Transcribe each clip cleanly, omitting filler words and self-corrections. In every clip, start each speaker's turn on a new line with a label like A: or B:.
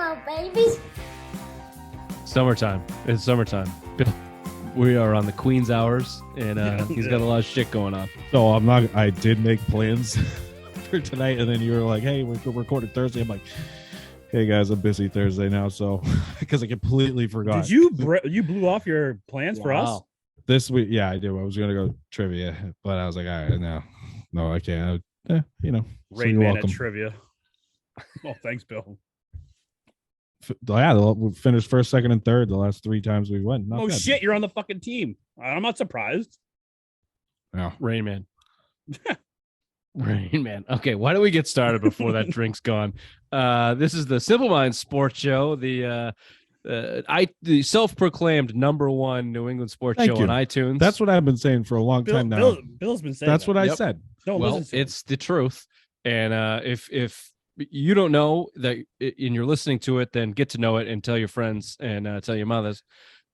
A: Hello, babies.
B: Summertime. It's summertime. We are on the Queen's hours, and he's got a lot of shit going on.
C: So I did make plans for tonight, and then you were like, hey, we're recording Thursday. I'm like, hey guys, I'm busy Thursday now, so because I completely forgot.
D: Did you blew off your plans for us
C: this week? Yeah, I did. I was gonna go trivia, but I was like, all right, no, I can't.
D: Rain Man at trivia. Oh, thanks, Bill.
C: Yeah, we finished first, second, and third the last 3 times we went.
D: Oh shit, you're on the fucking team. I'm not surprised.
C: Yeah,
B: Rain Man. Rain Man. Okay, why don't we get started before that drink's gone? This is the Simple Minds Sports Show, the self-proclaimed #1 New England sports show on iTunes.
C: That's what I've been saying for a long time now.
D: Bill's been saying
C: that's what I said.
B: Well, it's the truth. And if you don't know that and you're listening to it, then get to know it and tell your friends and tell your mothers.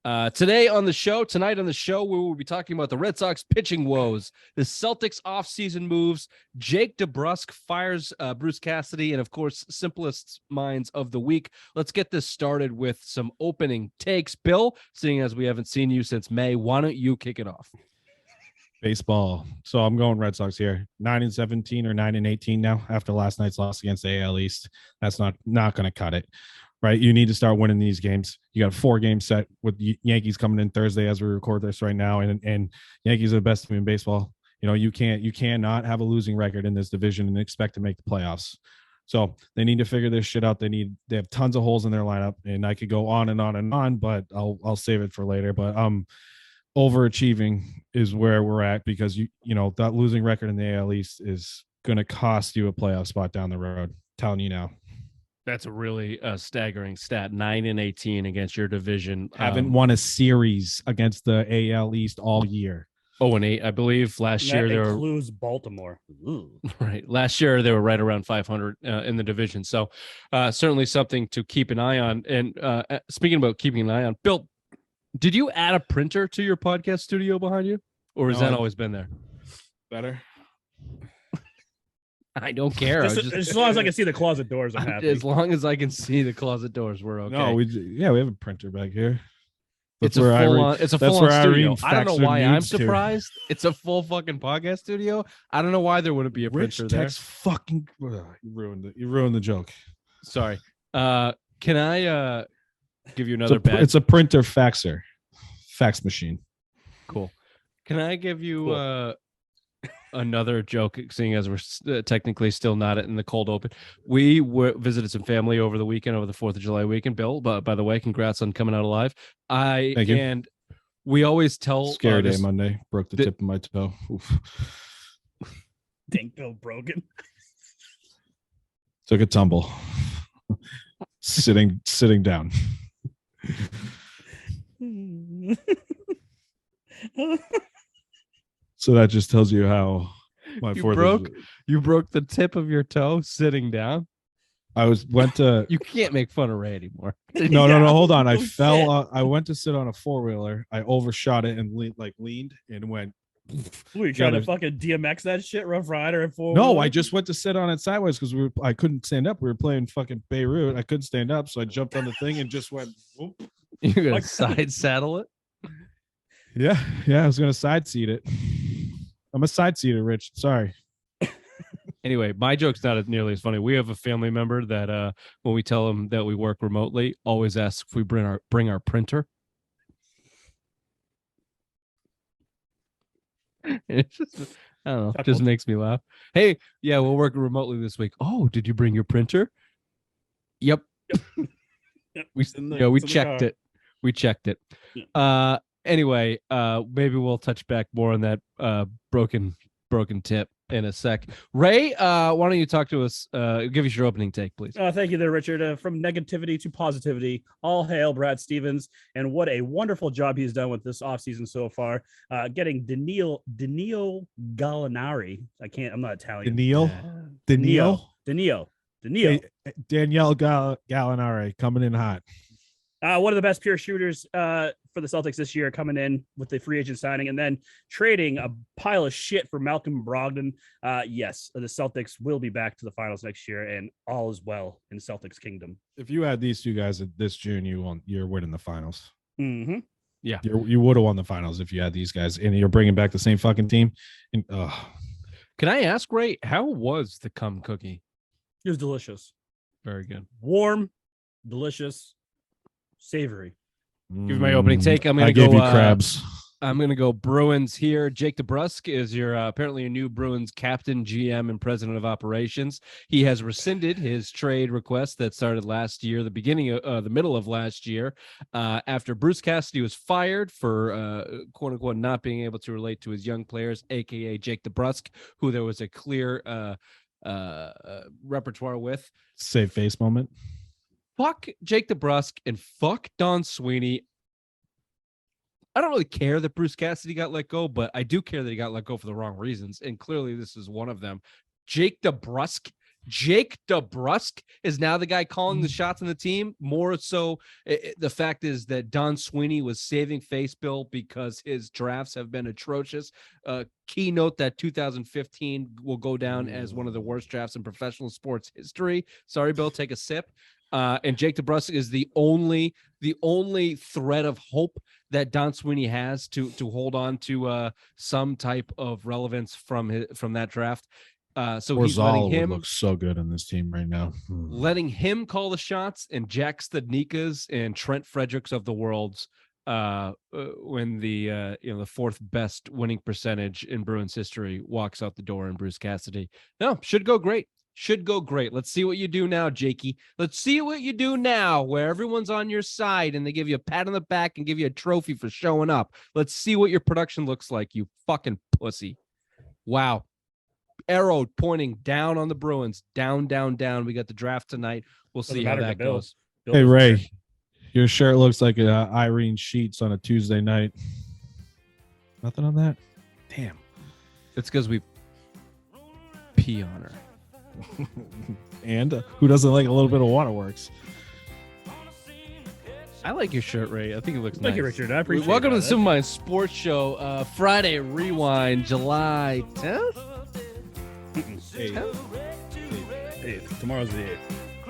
B: Tonight on the show, we will be talking about the Red Sox pitching woes, the Celtics offseason moves, Jake DeBrusk fires Bruce Cassidy, and of course, simplest minds of the week. Let's get this started with some opening takes. Bill, seeing as we haven't seen you since May, why don't you kick it off?
C: Baseball. So I'm going Red Sox here. 9-17 or 9-18 now after last night's loss against the AL East. That's not going to cut it, right? You need to start winning these games. You got a 4-game set with Yankees coming in Thursday as we record this right now, and Yankees are the best team in baseball. You cannot have a losing record in this division and expect to make the playoffs. So they need to figure this shit out. They have tons of holes in their lineup, and I could go on and on and on, but I'll save it for later. But overachieving is where we're at because you know that losing record in the AL East is going to cost you a playoff spot down the road. I'm telling you now.
B: That's a really staggering stat. 9-18 against your division.
C: Haven't won a series against the AL East all year.
B: 0-8, I believe. Last year they were
D: includes Baltimore. Ooh.
B: Right. Last year they were right around 500 in the division. So certainly something to keep an eye on. And speaking about keeping an eye on, Bill, did you add a printer to your podcast studio behind you, or has that always been there?
C: Better.
B: I don't care.
D: As long as I can see the closet doors, I'm happy.
B: As long as I can see the closet doors, we're okay.
C: No, we have a printer back here.
B: It's a full-on studio. I don't know why I'm surprised. It's a full fucking podcast studio. I don't know why there wouldn't be a printer there.
C: Fucking you ruined the joke.
B: Sorry. Can I give you another bad?
C: It's a printer fax machine.
B: Cool. Can I give you another joke, seeing as we're technically still not in the cold open? We visited some family over the weekend, over the 4th of July weekend. Bill, by the way, congrats on coming out alive.
C: Thank you.
B: And we always tell
C: scary day Monday, broke the tip of my toe. Oof.
D: Dink Bill broken.
C: Took a tumble. sitting down. So that just tells you how
B: you broke the tip of your toe sitting down.
C: You
B: can't make fun of Ray anymore.
C: No, hold on. I fell. I went to sit on a 4-wheeler. I overshot it and leaned and went.
D: You trying to fucking DMX that shit, Rough Rider and 4-wheeler?
C: No, I just went to sit on it sideways because I couldn't stand up. We were playing fucking Beirut. I couldn't stand up, so I jumped on the thing and just went. Whoop.
B: You're gonna side saddle it?
C: Yeah. I was gonna side seat it. I'm a side seater, Rich. Sorry.
B: Anyway, my joke's not nearly as funny. We have a family member that when we tell them that we work remotely, always asks if we bring our printer. It just, I don't know, it just makes me laugh. Hey, yeah, we're working remotely this week. Oh, did you bring your printer? Yep. We checked it. We checked it.
D: Yeah.
B: Anyway, maybe we'll touch back more on that broken tip in a sec. Ray, why don't you talk to us? Give us your opening take, please.
D: Thank you there, Richard. From negativity to positivity, all hail Brad Stevens, and what a wonderful job he's done with this offseason so far. Getting Danilo Gallinari. I'm not Italian. Danilo.
C: Danielle Gallinari coming in hot.
D: One of the best pure shooters for the Celtics this year, coming in with the free agent signing and then trading a pile of shit for Malcolm Brogdon. Yes, the Celtics will be back to the finals next year, and all is well in Celtics kingdom.
C: If you had these two guys this June, you're winning the finals.
D: Mm-hmm.
B: Yeah,
C: you would have won the finals if you had these guys, and you're bringing back the same fucking team. And
B: can I ask, Ray, how was the cum cookie?
D: It was delicious.
B: Very good.
D: Warm, delicious, savory.
B: Give me my opening take. I'm gonna
C: I
B: go.
C: gave you crabs.
B: I'm gonna go Bruins here. Jake DeBrusk is your apparently a new Bruins captain, GM, and president of operations. He has rescinded his trade request that started last year, the middle of last year, after Bruce Cassidy was fired for quote unquote not being able to relate to his young players, aka Jake DeBrusk, who there was a clear repertoire with.
C: Save face moment.
B: Fuck Jake DeBrusk and fuck Don Sweeney. I don't really care that Bruce Cassidy got let go, but I do care that he got let go for the wrong reasons. And clearly this is one of them. Jake DeBrusk is now the guy calling the shots on the team. More so, the fact is that Don Sweeney was saving face, Bill, because his drafts have been atrocious. Keynote that 2015 will go down as one of the worst drafts in professional sports history. Sorry, Bill, take a sip. And Jake DeBrusk is the only thread of hope that Don Sweeney has to hold on to some type of relevance from that draft. So he's letting him
C: look so good on this team right now.
B: Letting him call the shots, and Jack Studnikas and Trent Fredericks of the world when the fourth best winning percentage in Bruins history walks out the door in Bruce Cassidy. No, should go great. Let's see what you do now, Jakey. Let's see what you do now, where everyone's on your side and they give you a pat on the back and give you a trophy for showing up. Let's see what your production looks like, you fucking pussy. Wow. Arrow pointing down on the Bruins. Down. We got the draft tonight. We'll see how that goes.
C: Hey, Ray, your shirt looks like Irene Sheets on a Tuesday night. Nothing on that? Damn.
B: It's because we pee on her.
C: And who doesn't like a little bit of waterworks?
B: I like your shirt, Ray. I think it looks nice.
D: Thank you, Richard. I appreciate it.
B: Welcome to the Simple Mind Sports Show. Friday Rewind, July 10th?
D: 8th. Tomorrow's the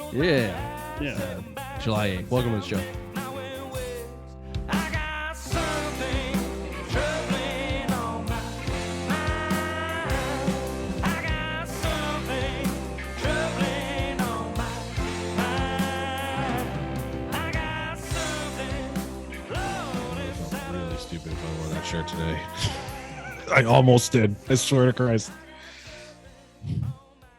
D: 8th.
B: Yeah. July 8th. Welcome to the show.
C: Stupid if I wore that shirt today. I almost did. I swear to Christ.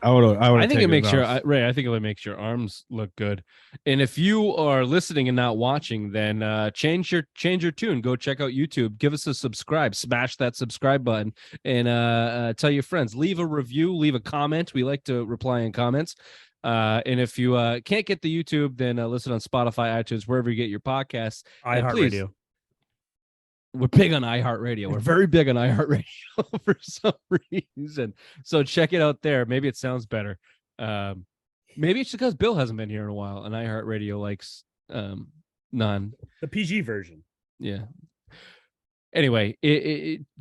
C: I think
B: it makes Ray. I think it makes your arms look good. And if you are listening and not watching, then change your tune. Go check out YouTube. Give us a subscribe. Smash that subscribe button and tell your friends. Leave a review. Leave a comment. We like to reply in comments. And if you can't get the YouTube, then listen on Spotify, iTunes, wherever you get your podcasts.
D: iHeartRadio.
B: We're big on iHeartRadio. We're very big on iHeartRadio for some reason. So check it out there. Maybe it sounds better. Maybe it's because Bill hasn't been here in a while, and iHeartRadio likes the
D: PG version.
B: Yeah. Anyway,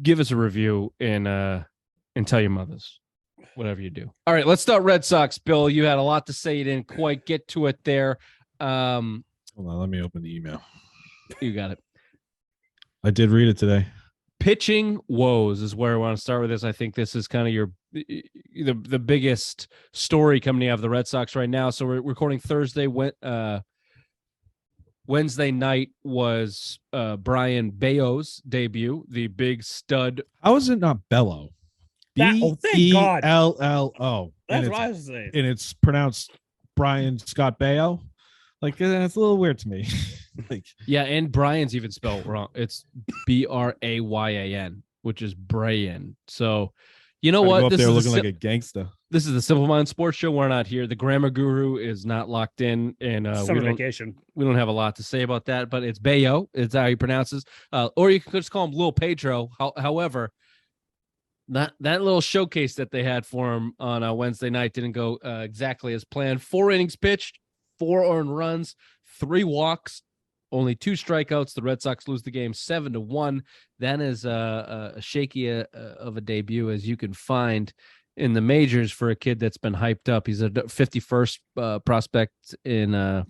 B: give us a review and tell your mothers, whatever you do. All right, let's start Red Sox. Bill, you had a lot to say. You didn't quite get to it there.
C: Hold on, let me open the email.
B: You got it.
C: I did read it today.
B: Pitching woes is where I want to start with this. I think this is kind of the biggest story coming out of the Red Sox right now. So we're recording Thursday. Wednesday night was Brian Bayo's debut, the big stud.
C: How is it not Bello?
D: Thank God.
C: Bello.
D: That's what I was saying.
C: And it's pronounced Brian Scott Bayo. Like, it's a little weird to me.
B: Yeah, and Brian's even spelled wrong. It's Bryan, which is Brian. So, you know what?
C: They're looking like a gangster.
B: This is the Simple Mind Sports Show. We're not here. The grammar guru is not locked in, and
D: Summer vacation.
B: We don't have a lot to say about that. But it's Bayo. It's how he pronounces. Or you could just call him Lil Pedro. However, that little showcase that they had for him on Wednesday night didn't go exactly as planned. 4 innings pitched, 4 earned runs, 3 walks, only 2 strikeouts. The Red Sox lose the game 7-1. That is a shaky of a debut as you can find in the majors for a kid that's been hyped up. He's a 51st prospect in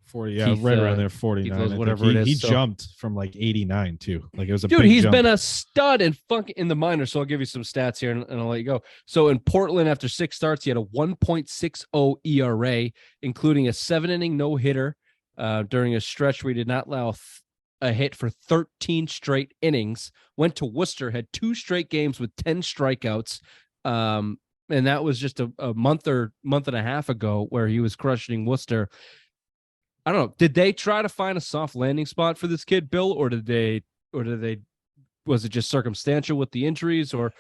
C: 40, yeah,
B: Keith,
C: right around there, 49. I
B: whatever
C: think
B: it is.
C: He
B: So,
C: jumped from like 89 too. Like it was a
B: dude,
C: big
B: he's
C: jump.
B: been a stud in the minors. So I'll give you some stats here and I'll let you go. So in Portland, after 6 starts, he had a 1.60 ERA, including a 7-inning no-hitter during a stretch where he did not allow a hit for 13 straight innings. Went to Worcester, had 2 straight games with 10 strikeouts. And that was just a month and a half ago where he was crushing Worcester. I don't know. Did they try to find a soft landing spot for this kid, Bill, or was it just circumstantial with the injuries? Or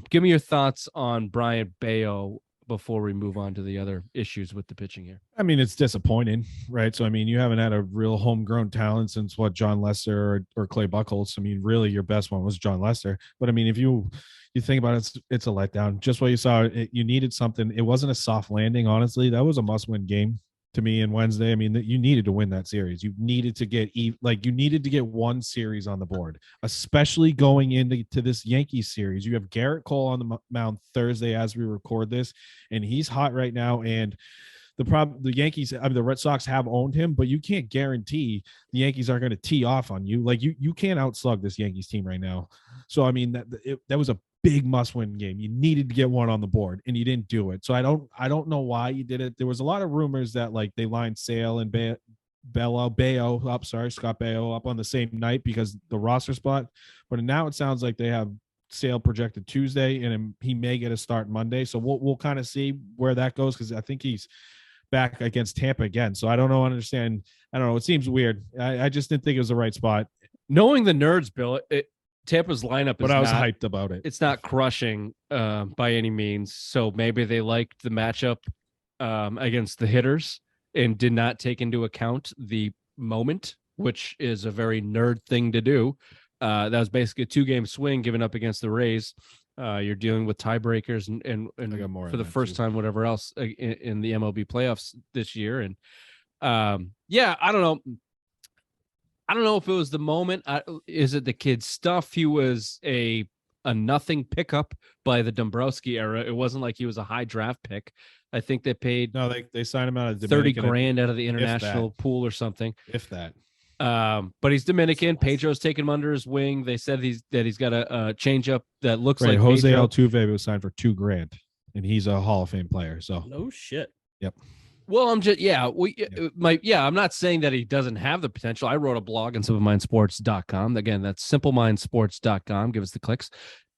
B: give me your thoughts on Brian Bayo before we move on to the other issues with the pitching here.
C: I mean, it's disappointing, right? So, I mean, you haven't had a real homegrown talent since John Lester or Clay Buchholz. I mean, really, your best one was John Lester. But I mean, if you think about it, it's a letdown. Just what you saw, you needed something. It wasn't a soft landing, honestly. That was a must-win game to me in Wednesday. I mean, that you needed to win that series. You needed to get one series on the board, especially going into this Yankees series. You have Garrett Cole on the mound Thursday as we record this, and he's hot right now. And the Yankees, the Red Sox have owned him, but you can't guarantee the Yankees are going to tee off on you. Like you can't outslug this Yankees team right now. So I mean that was a big must-win game. You needed to get one on the board, and you didn't do it. So I don't know why you did it. There was a lot of rumors that like they lined Sale and Scott Baio up on the same night because the roster spot. But now it sounds like they have Sale projected Tuesday, and he may get a start Monday. So we'll kind of see where that goes because I think he's back against Tampa again. So I don't know. I don't know. It seems weird. I just didn't think it was the right spot.
B: Knowing the nerds, Bill, Tampa's lineup is
C: but I was hyped about it.
B: It's not crushing by any means. So maybe they liked the matchup against the hitters and did not take into account the moment, which is a very nerd thing to do. That was basically a 2-game swing given up against the Rays. You're dealing with tiebreakers and for the first time, whatever else in the MLB playoffs this year. And I don't know. I don't know if it was the moment. Is it the kid's stuff? He was a nothing pickup by the Dombrowski era. It wasn't like he was a high draft pick. I think they paid
C: they signed him out of
B: 30 grand out of the international pool or something.
C: If that.
B: But he's Dominican. Pedro's taking him under his wing. They said he's got a change up that looks like
C: Jose
B: Pedro.
C: Altuve was signed for $2 grand, and he's a Hall of Fame player. So
D: no shit.
C: Yep.
B: Well, I'm just I'm not saying that he doesn't have the potential. I wrote a blog on simplemindsports.com. Again, that's simplemindsports.com. Give us the clicks.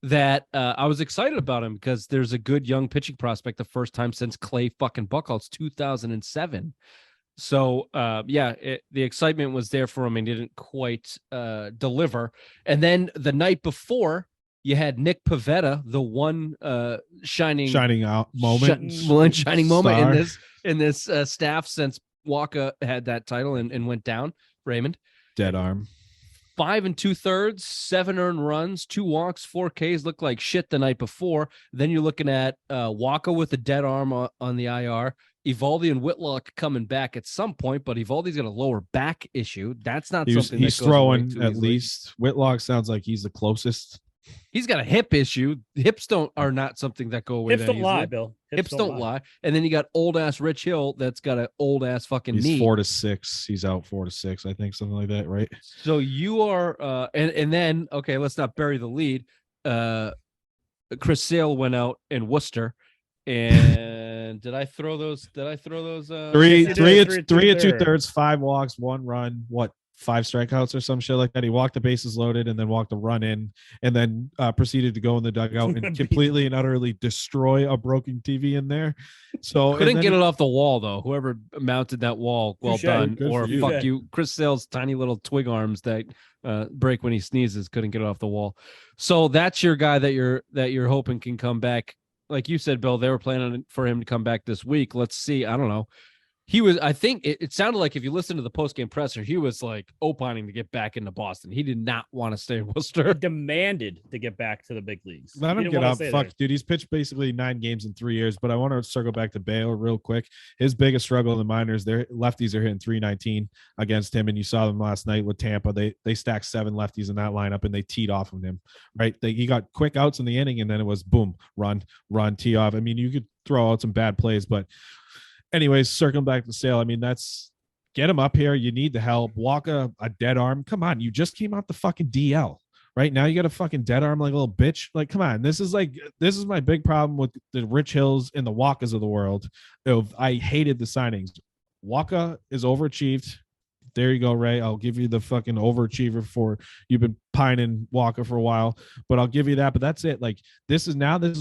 B: That I was excited about him because there's a good young pitching prospect the first time since Clay fucking Buchholz 2007. So the excitement was there for him and didn't quite deliver. And then the night before, you had Nick Pivetta, the one shining moment in this staff since Walker had that title and went down. Raymond,
C: dead arm,
B: 5 2/3, 7 earned runs, 2 walks, 4 Ks. Looked like shit the night before. Then you're looking at Walker with a dead arm on the IR. Evaldi and Whitlock coming back at some point, but Evaldi's got a lower back issue. That's not something
C: he's throwing at least. Whitlock sounds like he's the closest.
B: He's got a hip issue. Hips are not something that go away.
D: Hips don't lie, Bill.
B: Hips don't lie. And then you got old ass Rich Hill that's got an old ass fucking knee.
C: He's 4 to 6. He's out 4 to 6, I think, something like that, right?
B: So you are and then okay, let's not bury the lead. Chris Sale went out in Worcester. And did I throw those? 3 and
C: 2/3, 5 walks, 1 run, 5 strikeouts or some shit like that. He walked the bases loaded and then walked a run in and then proceeded to go in the dugout and completely and utterly destroy a broken TV in there. So
B: couldn't get it off the wall though. Whoever mounted that wall, well done. Or fuck you. Chris Sale's tiny little twig arms that break when he sneezes couldn't get it off the wall. So that's your guy that you're hoping can come back. Like you said, Bill, they were planning for him to come back this week. Let's see. I don't know. He was, I think it sounded like if you listen to the post-game presser, he was like opining to get back into Boston. He did not want to stay in Worcester.
D: He demanded to get back to the big leagues.
C: Let
D: He
C: him
D: didn't
C: get
D: wanna
C: up.
D: stay
C: Fuck,
D: there.
C: dude. He's pitched basically 9 games in 3 years, but I want to circle back to Baylor real quick. His biggest struggle in the minors, their lefties are hitting 319 against him, and you saw them last night with Tampa. They stacked 7 lefties in that lineup, and they teed off of him, right? He got quick outs in the inning, and then it was boom, run, tee off. I mean, you could throw out some bad plays, but anyways, circling back to Sale, I mean, that's get him up here. You need the help. Walk a dead arm. Come on, you just came out the fucking DL. Right now, you got a fucking dead arm like a little bitch. Like, come on. This is my big problem with the Rich Hills and the Wakas of the world. I hated the signings. Waka is overachieved. There you go, Ray. I'll give you the fucking overachiever for you've been pining Walker for a while, but I'll give you that. But that's it. Like this is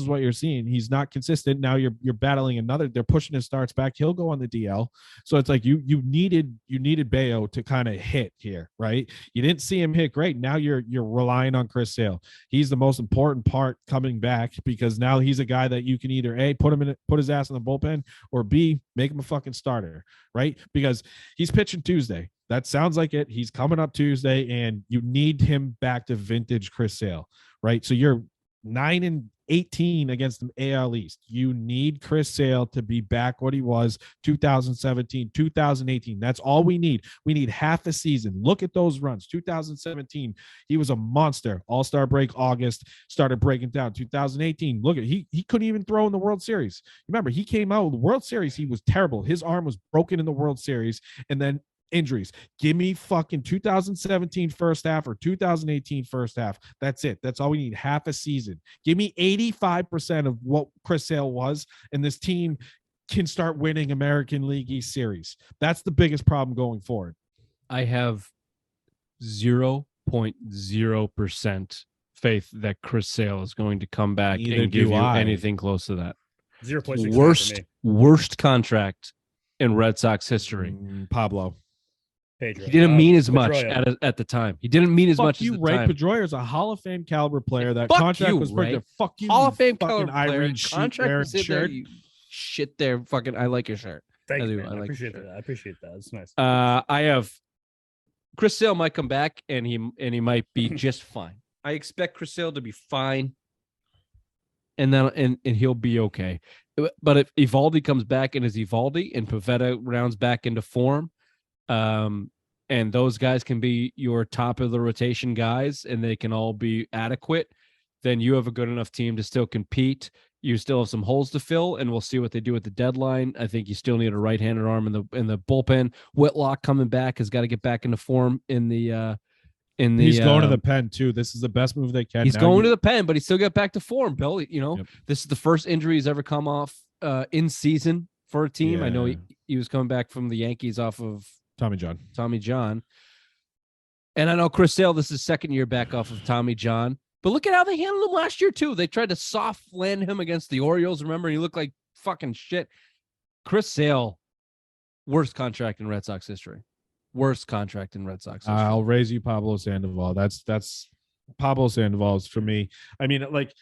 C: what you're seeing. He's not consistent. Now you're battling another. They're pushing his starts back. He'll go on the DL. So it's like you needed Bayo to kind of hit here, right? You didn't see him hit great. Now you're relying on Chris Sale. He's the most important part coming back because now he's a guy that you can either A, put his ass in the bullpen, or B, make him a fucking starter, right? Because he's pitching Tuesday. That sounds like it. He's coming up Tuesday, and you need him back to vintage Chris Sale, right? So you're 9-18 against the AL East. You need Chris Sale to be back what he was 2017, 2018. That's all we need. We need half a season. Look at those runs. 2017, he was a monster. All-Star break, August, started breaking down. 2018, look at he couldn't even throw in the World Series. Remember, he came out with the World Series. He was terrible. His arm was broken in the World Series, and then injuries. Give me fucking 2017 first half or 2018 first half. That's it. That's all we need. Half a season. Give me 85% of what Chris Sale was, and this team can start winning American League East series. That's the biggest problem going forward.
B: I have 0.0% faith that Chris Sale is going to come back and give you anything close to that.
D: 0.6
B: worst contract in Red Sox history.
C: Pablo.
B: Pedro. He didn't mean as much at the time. He didn't mean as much as the
C: Ray.
B: time.
C: Pedroia is a Hall of Fame caliber player. That
B: Fuck
C: contract
B: you,
C: was
B: Ray.
C: Fuck you,
B: Hall of Fame
C: fucking
B: caliber player.
C: Irene
B: Contract
C: sheet shirt.
B: there, shit there. Fucking, I like your shirt.
D: Thank you,
B: man.
D: I appreciate that. I appreciate that. It's nice.
B: I have Chris Sale might come back and he might be just fine. I expect Chris Sale to be fine, and then and he'll be okay. But if Evaldi comes back and is Evaldi and Pavetta rounds back into form, and those guys can be your top of the rotation guys and they can all be adequate, then you have a good enough team to still compete. You still have some holes to fill, and we'll see what they do at the deadline. I think you still need a right-handed arm in the bullpen. Whitlock coming back has got to get back into form in the
C: he's going to the pen too. This is the best move they can.
B: He's going to the pen, but he still got back to form, Bill. You know,
C: Yep.
B: This is the first injury he's ever come off in season for a team.
C: Yeah.
B: I know he was coming back from the Yankees off of Tommy John. And I know Chris Sale, this is second year back off of Tommy John. But look at how they handled him last year, too. They tried to soft land him against the Orioles. Remember, he looked like fucking shit. Chris Sale, worst contract in Red Sox history. Worst contract in Red Sox history.
C: I'll raise you Pablo Sandoval. That's Pablo Sandoval's for me. I mean, like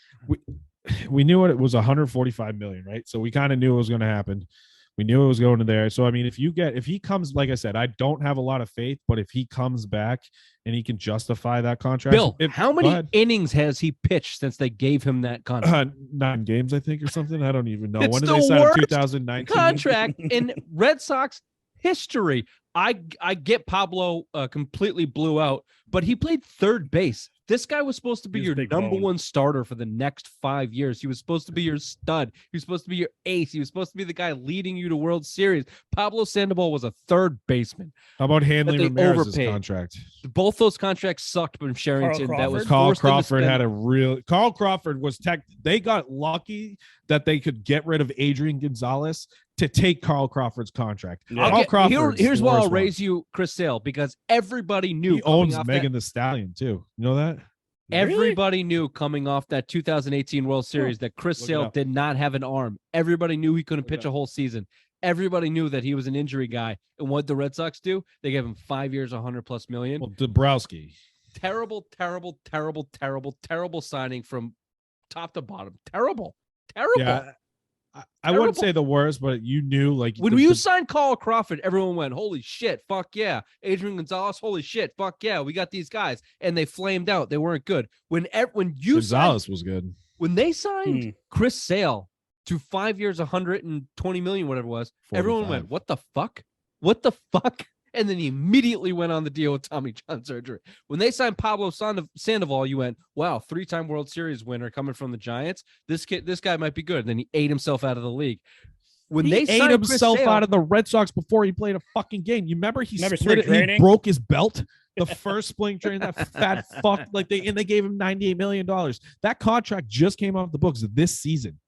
C: we knew it was 145 million, right? So we kind of knew it was going to happen. We knew it was going to there. So, I mean, if he comes, like I said, I don't have a lot of faith, but if he comes back and he can justify that contract.
B: Bill, how many innings has he pitched since they gave him that contract?
C: 9 games, I think, or something. I don't even know.
B: It's
C: when did
B: the
C: they sign him?
B: worst
C: 2019
B: contract in Red Sox history. I get Pablo completely blew out, but he played third base. This guy was supposed to be your number one starter for the next 5 years. He was supposed to be your stud. He was supposed to be your ace. He was supposed to be the guy leading you to World Series. Pablo Sandoval was a third baseman.
C: How about Hanley Ramirez's contract?
B: Both those contracts sucked from Sherrington.
C: Carl Crawford had a real. Carl Crawford was They got lucky that they could get rid of Adrian Gonzalez to take Carl Crawford's contract.
B: Yeah. Here's why I'll raise you Chris Sale, because everybody knew
C: he owns Megan the Stallion too. You know that?
B: Everybody knew coming off that 2018 World Series that Chris Sale did not have an arm. Everybody knew he couldn't pitch a whole season. Everybody knew that he was an injury guy. And what the Red Sox do? They gave him 5 years, $100+ million.
C: Well, DeBrusk.
B: Terrible signing from top to bottom. Terrible.
C: Yeah. I wouldn't say the worst, but you knew like
B: when you signed Carl Crawford, everyone went, "Holy shit, fuck yeah!" Adrian Gonzalez, holy shit, fuck yeah, we got these guys, and they flamed out. They weren't good. When
C: Gonzalez was good.
B: When they signed Chris Sale to 5 years, 120 million, whatever it was,
C: 45.
B: Everyone went, "What the fuck? What the fuck?" And then he immediately went on the deal with Tommy John surgery. When they signed Pablo Sandoval, you went, "Wow, 3-time World Series winner coming from the Giants. This guy might be good." And then he ate himself out of the league. When they
C: ate himself out of the Red Sox before he played a fucking game. You remember he broke his belt the first spring training. That fat fuck, like they gave him $98 million. That contract just came off the books this season.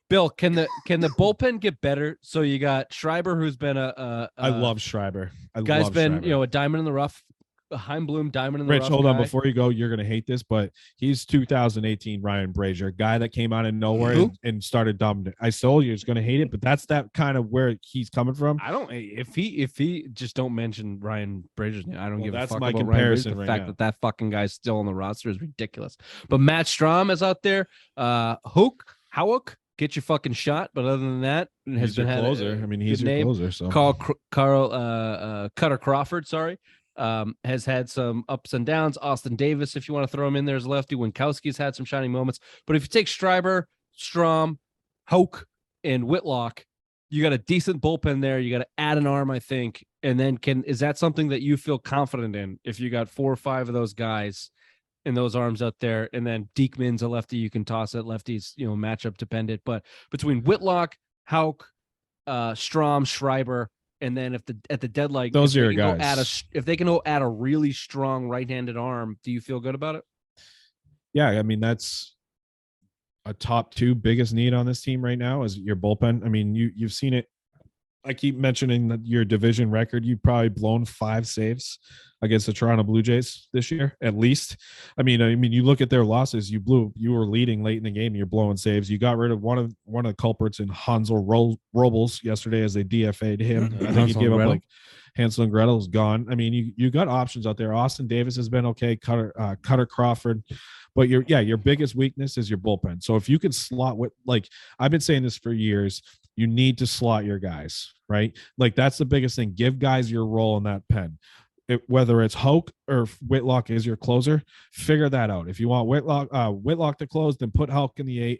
B: Bill, can the bullpen get better? So you got Schreiber, who's been I
C: love Schreiber.
B: Guy's been Schreiber. A diamond in the rough, a Heimblum diamond in the rough.
C: Rich, hold on before you go. You're gonna hate this, but he's 2018 Ryan Brazier, guy that came out of nowhere and started dominant. I told you he's gonna hate it, but that's that kind of where he's coming from.
B: I don't. If he just don't mention Ryan Brazier's name. I don't give a fuck
C: my
B: about
C: comparison.
B: The fact that fucking guy's still on the roster is ridiculous. But Matt Strahm is out there. Houck. Get your fucking shot, but other than that,
C: he's your closer. He's your closer. So
B: Carl Cutter Crawford, has had some ups and downs. Austin Davis, if you want to throw him in there as lefty. Winkowski's had some shining moments. But if you take Schreiber, Strahm, Houck, and Whitlock, you got a decent bullpen there. You got to add an arm, I think. And then is that something that you feel confident in? If you got 4 or 5 of those guys and those arms out there, and then Diekman's a lefty you can toss at lefties, matchup dependent. But between Whitlock, Houck, Strahm, Schreiber, and then at the deadline,
C: those are your guys.
B: If they can go add a really strong right-handed arm, do you feel good about it?
C: Yeah, that's a top 2 biggest need on this team right now is your bullpen. You've seen it. I keep mentioning your division record. You've probably blown 5 saves against the Toronto Blue Jays this year, at least. You look at their losses. You were leading late in the game. You're blowing saves. You got rid of one of the culprits in Hansel Robles yesterday as they DFA'd him. I think he gave up like Hansel and Gretel's gone. You got options out there. Austin Davis has been okay. Cutter Crawford. But your biggest weakness is your bullpen. So if you can slot with, like I've been saying this for years, you need to slot your guys, right? Like that's the biggest thing. Give guys your role in that pen. Whether it's Houck or Whitlock is your closer, figure that out. If you want Whitlock to close, then put Houck in the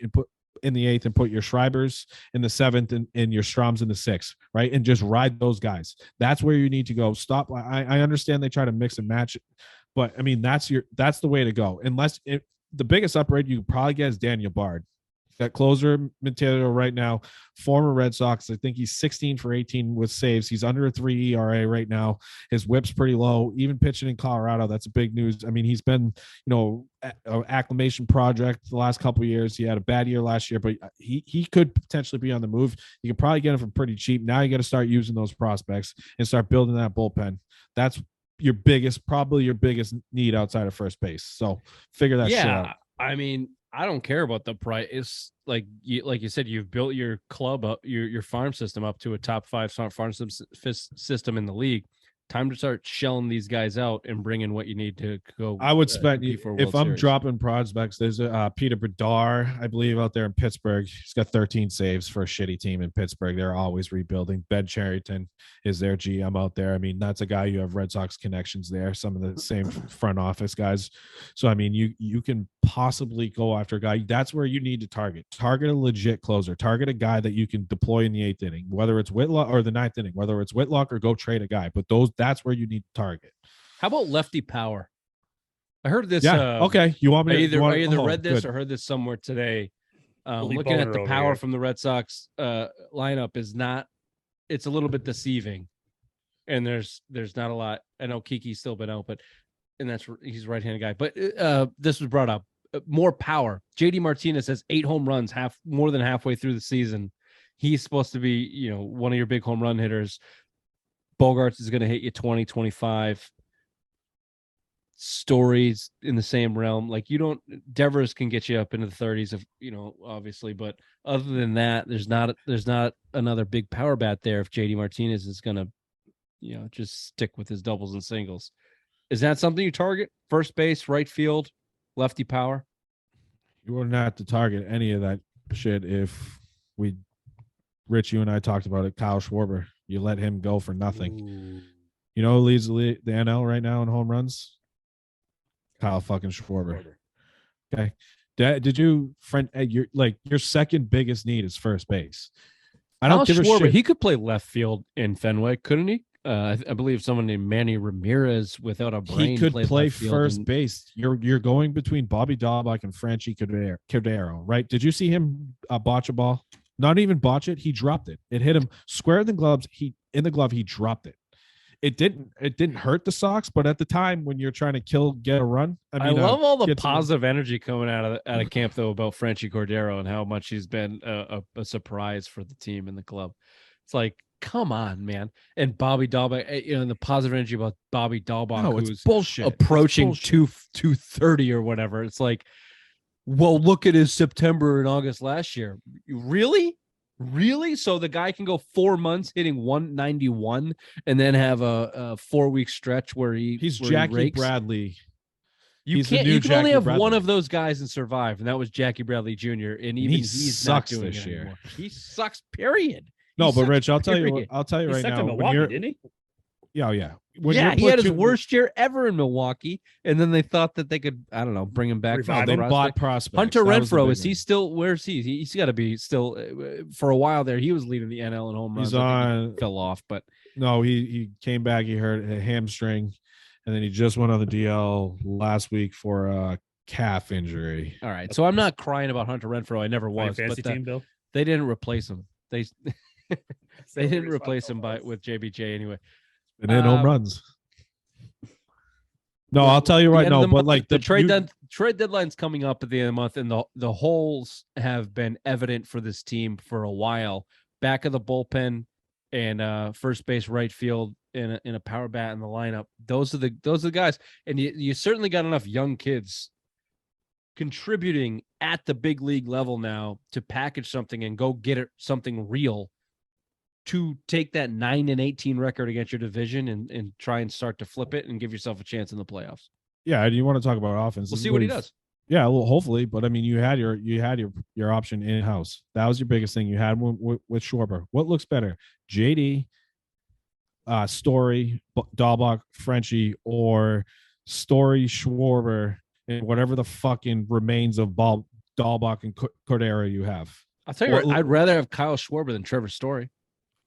C: 8th and put your Schreibers in the 7th and your Strahms in the 6th, right? And just ride those guys. That's where you need to go. Stop. I understand they try to mix and match it, but that's the way to go. The biggest upgrade you could probably get is Daniel Bard. That closer material right now, former Red Sox. I think he's 16 for 18 with saves. He's under a 3 ERA right now. His whip's pretty low. Even pitching in Colorado, that's big news. He's been, an acclimation project the last couple of years. He had a bad year last year, but he could potentially be on the move. You can probably get him for pretty cheap. Now you got to start using those prospects and start building that bullpen. That's probably your biggest need outside of first base. So figure that shit out.
B: I don't care about the price. It's like you said, you've built your club up, your farm system up to a top 5 farm system in the league. Time to start shelling these guys out and bringing what you need to go.
C: I would spend if I'm dropping prospects. There's a Peter Bedard, I believe, out there in Pittsburgh. He's got 13 saves for a shitty team in Pittsburgh. They're always rebuilding. Ben Cherington is their GM out there. That's a guy you have Red Sox connections there. Some of the same front office guys. So you can possibly go after a guy. That's where you need to target. Target a legit closer. Target a guy that you can deploy in the 8th inning, whether it's Whitlock or the 9th inning, whether it's Whitlock or go trade a guy. But that's where you need to target.
B: How about lefty power? I heard this.
C: Yeah. Okay. You want me to
B: I either read this or heard this somewhere today. Looking at the power from the Red Sox lineup it's a little bit deceiving. And there's not a lot. I know Kiki's still been out, he's a right-handed guy. But this was brought up. More power. JD Martinez has 8 home runs, more than halfway through the season. He's supposed to be, one of your big home run hitters. Bogarts is going to hit you 20, 25. Stories in the same realm. Like Devers can get you up into the 30s of, obviously, but other than that, there's not another big power bat there if JD Martinez is going to, just stick with his doubles and singles. Is that something you target? First base, right field, lefty power?
C: You wouldn't have to target any of that shit if Rich, you and I talked about it. Kyle Schwarber, you let him go for nothing.
D: Ooh.
C: You know who leads the NL right now in home runs? Kyle fucking Schwarber. Okay. Did you your second biggest need is first base? I don't give a shit.
B: He could play left field in Fenway, couldn't he? I believe someone named Manny Ramirez without a brain.
C: He could play first
B: and...
C: base. You're going between Bobby Dahlbeck and Franchi Cordero, right? Did you see him botch a ball? Not even botch it. He dropped it. It hit him square in the gloves. He dropped it. It didn't hurt the Sox, but at the time when you're trying to get a run,
B: I love all the positive energy coming out of camp though about Franchi Cordero and how much he's been a surprise for the team and the club. It's like, come on, man. And Bobby Dahlbeck, and the positive energy about Bobby Dahlbeck, who's
C: bullshit,
B: approaching 230 or whatever. It's like, well, look at his September and August last year. Really? So the guy can go 4 months hitting 191 and then have a 4-week stretch where he's
C: Jackie Bradley.
B: You can only have one of those guys and survive, and that was Jackie Bradley Jr. And even he sucks not doing this year. He sucks. Period.
C: No, but Rich, I'll tell you right now.
D: Milwaukee, didn't he?
C: Yeah, yeah.
B: He had his worst year ever in Milwaukee, and then they thought that they could, I don't know, bring him back.
C: They bought prospects.
B: Hunter Renfroe, is he still? Where's he? He's got to be still. For a while there, he was leading the NL in home runs. He fell off, but
C: no, he came back. He hurt a hamstring, and then he just went on the DL last week for a calf injury.
B: All right, so I'm not crying about Hunter Renfroe. I never was.
D: Fantasy team, Bill.
B: They didn't replace him. They didn't replace him with JBJ anyway.
C: And then home runs. No, I'll tell you right now, but like
B: the trade deadline's coming up at the end of the month, and the holes have been evident for this team for a while. Back of the bullpen and first base, right field, in a power bat in the lineup. Those are the guys, and you certainly got enough young kids contributing at the big league level now to package something and go get it something real. To take that 9-18 record against your division and try and start to flip it and give yourself a chance in the playoffs.
C: Yeah, do you want to talk about offense?
B: We'll see what he does.
C: Yeah, well, hopefully, but I mean, you had your option in house. That was your biggest thing. You had one with Schwarber. What looks better, JD, Story, Dahlbeck, Frenchie, or Story, Schwarber, and whatever the fucking remains of Dahlbeck and Cordero you have?
B: I'll tell you what, I'd rather have Kyle Schwarber than Trevor Story.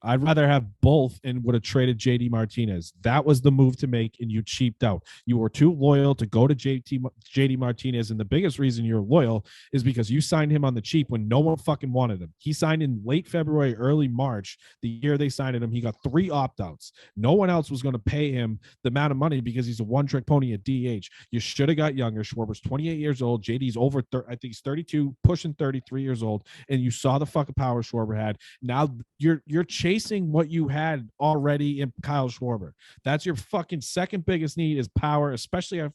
C: I'd rather have both and would have traded JD Martinez. That was the move to make, and you cheaped out. You were too loyal to go to JD Martinez, and the biggest reason you're loyal is because you signed him on the cheap when no one fucking wanted him. He signed in late February, early March. The year they signed him, he got 3 opt-outs. No one else was going to pay him the amount of money because he's a one-trick pony at DH. You should have got younger. Schwarber's 28 years old. JD's over, I think he's 32, pushing 33 years old, and you saw the fucking power Schwarber had. Now you're chasing what you had already in Kyle Schwarber. That's your fucking second biggest need is power, especially at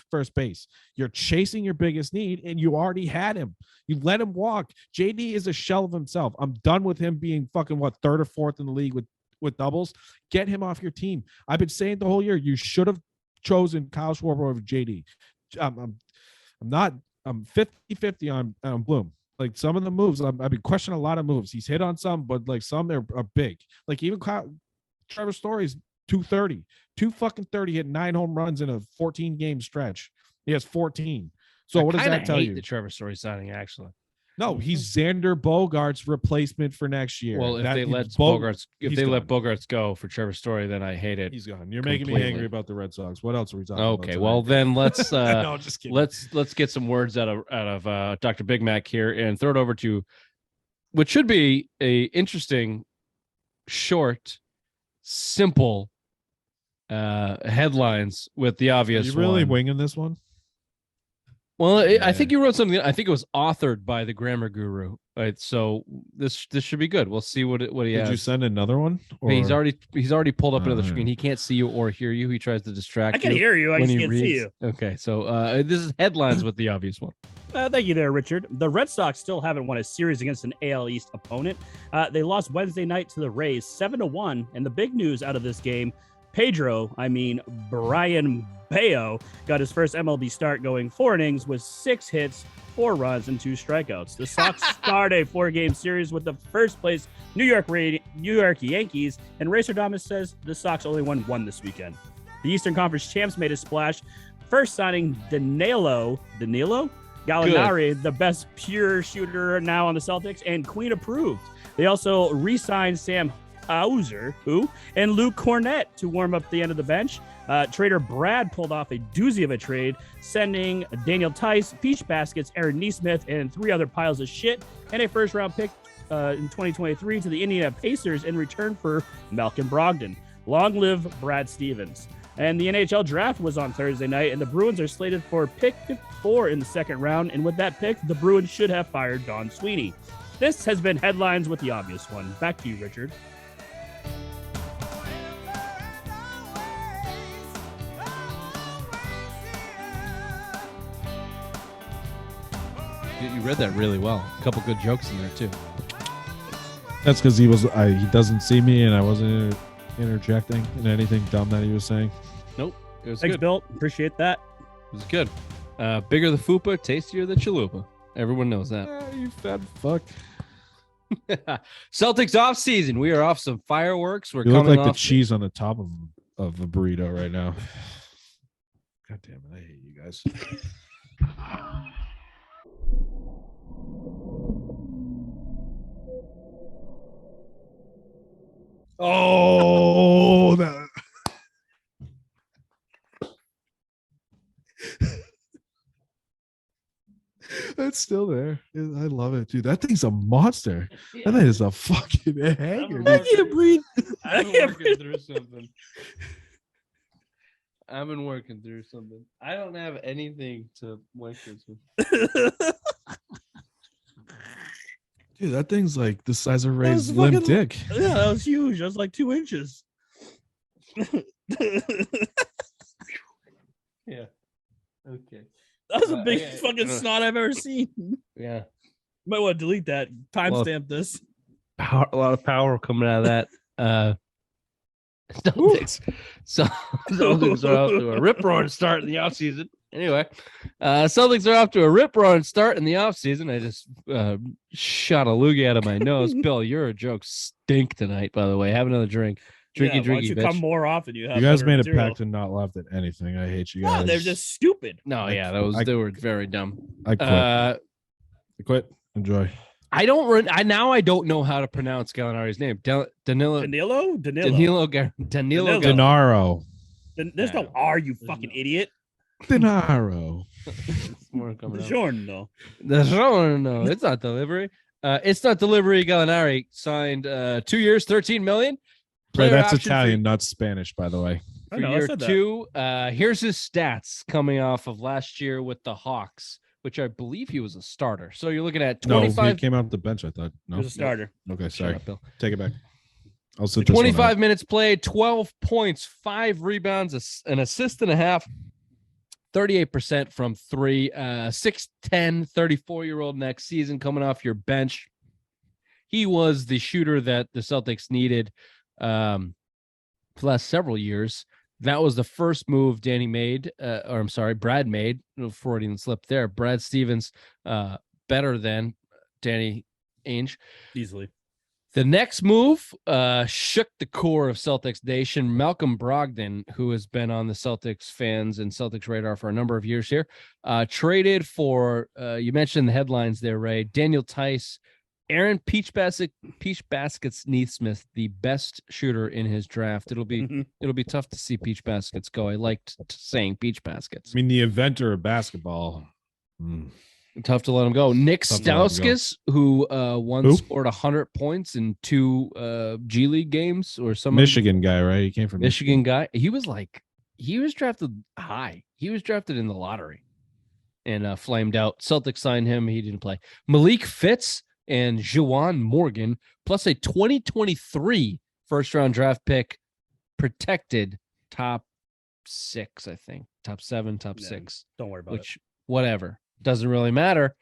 C: first base. You're chasing your biggest need, and you already had him. You let him walk. JD is a shell of himself. I'm done with him being fucking third or fourth in the league with doubles. Get him off your team. I've been saying the whole year you should have chosen Kyle Schwarber over JD. I'm 50-50 on Bloom. Like some of the moves, I've been questioning a lot of moves. He's hit on some, but like some are big. Like even Trevor Story's 230, 230 hit 9 home runs in a 14-game stretch. He has 14. So what does that tell you?
B: The Trevor Story signing, actually.
C: No, he's Xander Bogaerts' replacement for next year.
B: Well, if they let Bogaerts go for Trevor Story, then I hate it.
C: He's gone. You're making me angry about the Red Sox. What else are we talking about?
B: Okay, well then let's
C: no, just kidding.
B: let's get some words out of Dr. Big Mac here and throw it over to what should be a interesting, short, simple headlines with the obvious.
C: Are you really winging this one?
B: Well, I think you wrote something. I think it was authored by the grammar guru. Right, so this should be good. We'll see what he has.
C: Did you send another one?
B: Or... He's already pulled up another screen. He can't see you or hear you. He tries to distract you.
D: I can hear you. I just can't see you.
B: Okay, so this is headlines with the obvious one.
D: Thank you there, Richard. The Red Sox still haven't won a series against an AL East opponent. They lost Wednesday night to the Rays 7-1. And the big news out of this game, Brian Bayo got his first MLB start, going 4 innings with 6 hits, 4 runs, and 2 strikeouts. The Sox start a 4-game series with the first place New York Yankees, and Racer Damas says the Sox only won 1 this weekend. The Eastern Conference champs made a splash, first signing Danilo Gallinari, the best pure shooter now on the Celtics, and Queen approved. They also re-signed Sam Hauser, and Luke Cornett to warm up the end of the bench. Trader Brad pulled off a doozy of a trade, sending Daniel Tice, Peach Baskets, Aaron Neesmith, and 3 other piles of shit, and a first-round pick in 2023 to the Indiana Pacers in return for Malcolm Brogdon. Long live Brad Stevens. And the NHL draft was on Thursday night, and the Bruins are slated for pick 54 in the second round. And with that pick, the Bruins should have fired Don Sweeney. This has been Headlines with the obvious one. Back to you, Richard.
B: You read that really well. A couple good jokes in there too.
C: That's because he doesn't see me, and I wasn't interjecting in anything dumb that he was saying.
B: Nope. It was
D: Thanks,
B: good.
D: Bill. Appreciate that.
B: It was good. Bigger the fupa, tastier the chalupa. Everyone knows that.
C: You fat fuck.
B: Celtics off season. We are off some fireworks. We're
C: You look
B: coming
C: like the
B: off
C: cheese on the top of a burrito right now. God damn it! I hate you guys. Oh, that. It's still there. I love it, dude. That thing's a monster. That thing is a fucking hanger.
D: I can't breathe. I
B: I've been
D: can't
B: working
D: breathe.
B: through something. I've been working through something. I don't have anything to wipe this with.
C: Dude, that thing's like the size of
D: That was
C: Ray's limp
D: fucking-
C: dick.
D: Yeah, that was huge. That was like 2 inches.
B: Yeah. Okay.
D: That was the biggest
B: yeah.
D: fucking snot I've ever seen.
B: Yeah.
D: Might want to delete that. Timestamp this.
B: A lot of power coming out of that. Celtics. So Celtics are off to a rip-roaring start in the offseason. Anyway, Celtics are off to a rip-roaring start in the offseason. I just shot a loogie out of my nose. Bill, your jokes stink tonight, by the way. Have another drink.
D: Yeah, why
B: Drinky,
D: don't you
B: bitch.
D: come more often? You
C: You guys
D: better
C: made a
D: material.
C: pact to not laugh at anything. I hate you guys.
D: No, they're just stupid.
B: No, yeah, they were very dumb.
C: I quit.
B: Uh,
C: I quit. Enjoy.
B: I don't know how to pronounce Gallinari's name. Danilo.
D: Danilo?
B: Danilo.
C: Denaro.
D: There's no R, you fucking idiot.
C: Denaro.
B: More coming up.
D: Giorno.
B: No, it's not delivery. It's not delivery. Gallinari signed 2 years, 13 million.
C: Right,
B: Player
C: that's
B: option
C: Italian, not Spanish, by the way.
D: I
B: For
D: know, I
B: year
D: said that.
B: 2. Here's his stats coming off of last year with the Hawks, which I believe he was a starter. So you're looking at
C: No,
B: 25.
C: he came out the bench, I thought.
D: He
C: No.
D: was a starter.
C: Okay,
B: Shut
C: sorry.
B: up, Bill.
C: Take it back. I'll sit this one
B: 25
C: out.
B: minutes played, 12 points, 5 rebounds, an assist and a half, 38% from 3, 6'10", 34-year-old next season coming off your bench. He was the shooter that the Celtics needed for the last several years. That was the first move Brad made. Freudian slip there. Brad Stevens, better than Danny Ainge.
D: Easily.
B: The next move shook the core of Celtics Nation. Malcolm Brogdon, who has been on the Celtics fans and Celtics radar for a number of years here, traded for, you mentioned the headlines there, Ray, Daniel Tice, Aaron Peach Baskets Neesmith, the best shooter in his draft. It'll be tough to see Peach Baskets go. I liked saying Peach Baskets.
C: I mean, the inventor of basketball.
B: Tough to let him go. Nick
C: Tough to let him go.
B: Stauskas, who once scored 100 points in 2 G League games or some
C: Michigan guy, right? He came from
B: Michigan guy. He was drafted high. He was drafted in the lottery and flamed out. Celtics signed him. He didn't play. Malik Fitz and Juwan Morgan, plus a 2023 first-round draft pick, protected top 6, I think. Top 7, top 6.
D: Don't worry about
B: Which, whatever. Doesn't really matter.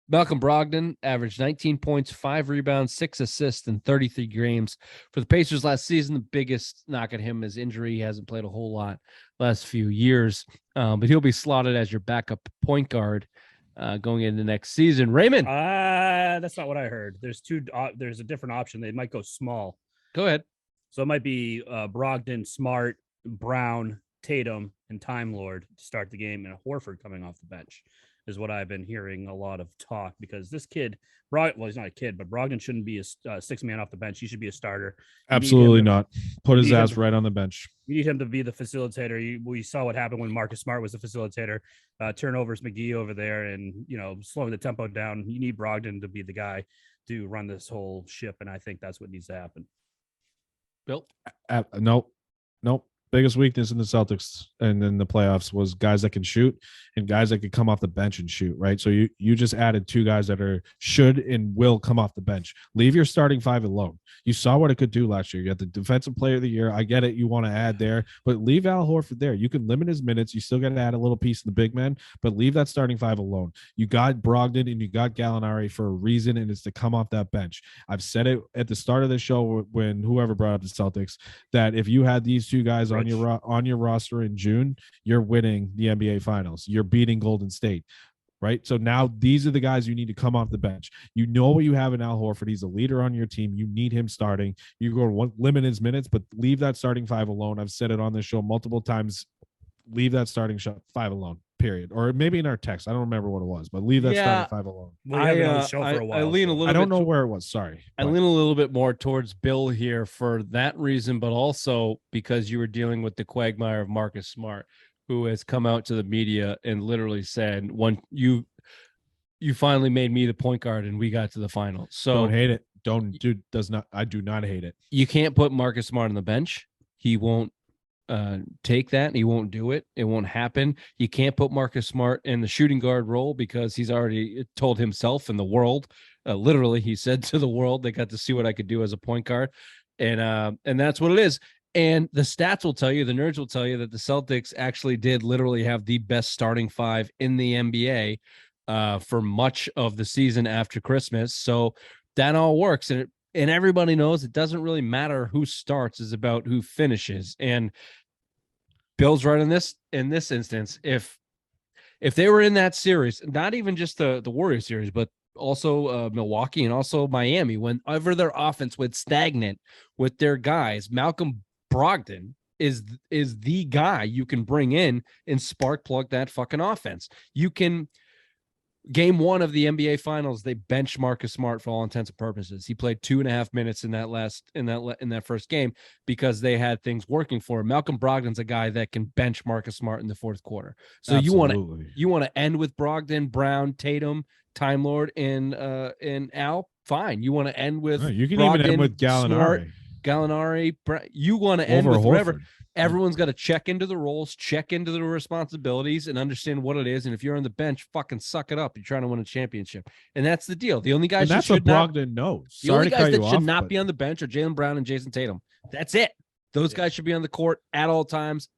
B: Malcolm Brogdon averaged 19 points, 5 rebounds, 6 assists in 33 games for the Pacers last season. The biggest knock at him is injury. He hasn't played a whole lot last few years, but he'll be slotted as your backup point guard going into next season. Raymond,
D: That's not what I heard. There's a different option. They might go small.
B: go ahead.
D: So it might be Brogdon, Smart, Brown, Tatum, and Time Lord to start the game, and Horford coming off the bench is what I've been hearing a lot of talk, because this kid, he's not a kid, but Brogdon shouldn't be a six man off the bench. He should be a starter.
C: Absolutely not. Put his ass right on the bench.
D: You need him to be the facilitator. We saw what happened when Marcus Smart was the facilitator. Turnovers, McGee over there, and slowing the tempo down. You need Brogdon to be the guy to run this whole ship, and I think that's what needs to happen.
B: Bill?
C: Nope. Biggest weakness in the Celtics and in the playoffs was guys that can shoot and guys that can come off the bench and shoot, right? So you just added 2 guys that should and will come off the bench. Leave your starting 5 alone. You saw what it could do last year. You got the defensive player of the year. I get it. You want to add there, but leave Al Horford there. You can limit his minutes. You still got to add a little piece in the big man, but leave that starting 5 alone. You got Brogdon and you got Gallinari for a reason, and it's to come off that bench. I've said it at the start of the show when whoever brought up the Celtics, that if you had these 2 guys on your roster in June, you're winning the NBA Finals. You're beating Golden State, right? So now these are the guys you need to come off the bench. You know what you have in Al Horford. He's a leader on your team. You need him starting. You're going to limit his minutes, but leave that starting 5 alone. I've said it on this show multiple times. Leave that starting 5 alone. Period. Or maybe in our text, I don't remember what it was, but leave that starting 5 alone.
B: I lean a little.
C: I don't know where it was. Sorry,
B: I lean a little bit more towards Bill here for that reason, but also because you were dealing with the quagmire of Marcus Smart, who has come out to the media and literally said, "When you finally made me the point guard, and we got to the finals." So
C: don't hate it. I do not hate it.
B: You can't put Marcus Smart on the bench. He won't take that. He won't do it. It won't happen. You can't put Marcus Smart in the shooting guard role because he's already told himself and the world, literally, he said to the world, they got to see what I could do as a point guard, and that's what it is. And the stats will tell you, the nerds will tell you that the Celtics actually did literally have the best starting 5 in the NBA for much of the season after Christmas. So that all works, and everybody knows it doesn't really matter who starts, it's about who finishes. And Bill's right in this instance. If they were in that series, not even just the Warriors series, but also Milwaukee and also Miami, whenever their offense went stagnant with their guys, Malcolm Brogdon is the guy you can bring in and spark plug that fucking offense. You can. Game 1 of the NBA Finals, they benched Marcus Smart for all intents and purposes. He played 2.5 minutes in that first game because they had things working for him. Malcolm Brogdon's a guy that can bench Marcus Smart in the fourth quarter. So
C: Absolutely.
B: you want to end with Brogdon, Brown, Tatum, Time Lord, and Al. Fine. You want to end with
C: you can
B: Brogdon,
C: even end with Gallinari.
B: Gallinari. You want to end with whoever.
C: Horford.
B: Everyone's got to check into the roles, check into the responsibilities, and understand what it is. And if you're on the bench, fucking suck it up. You're trying to win a championship, and that's the deal. The only guys
C: that's what Brogdon knows.
B: The only guys that should not be on the bench are Jaylen Brown and Jason Tatum. That's it. Those guys should be on the court at all times,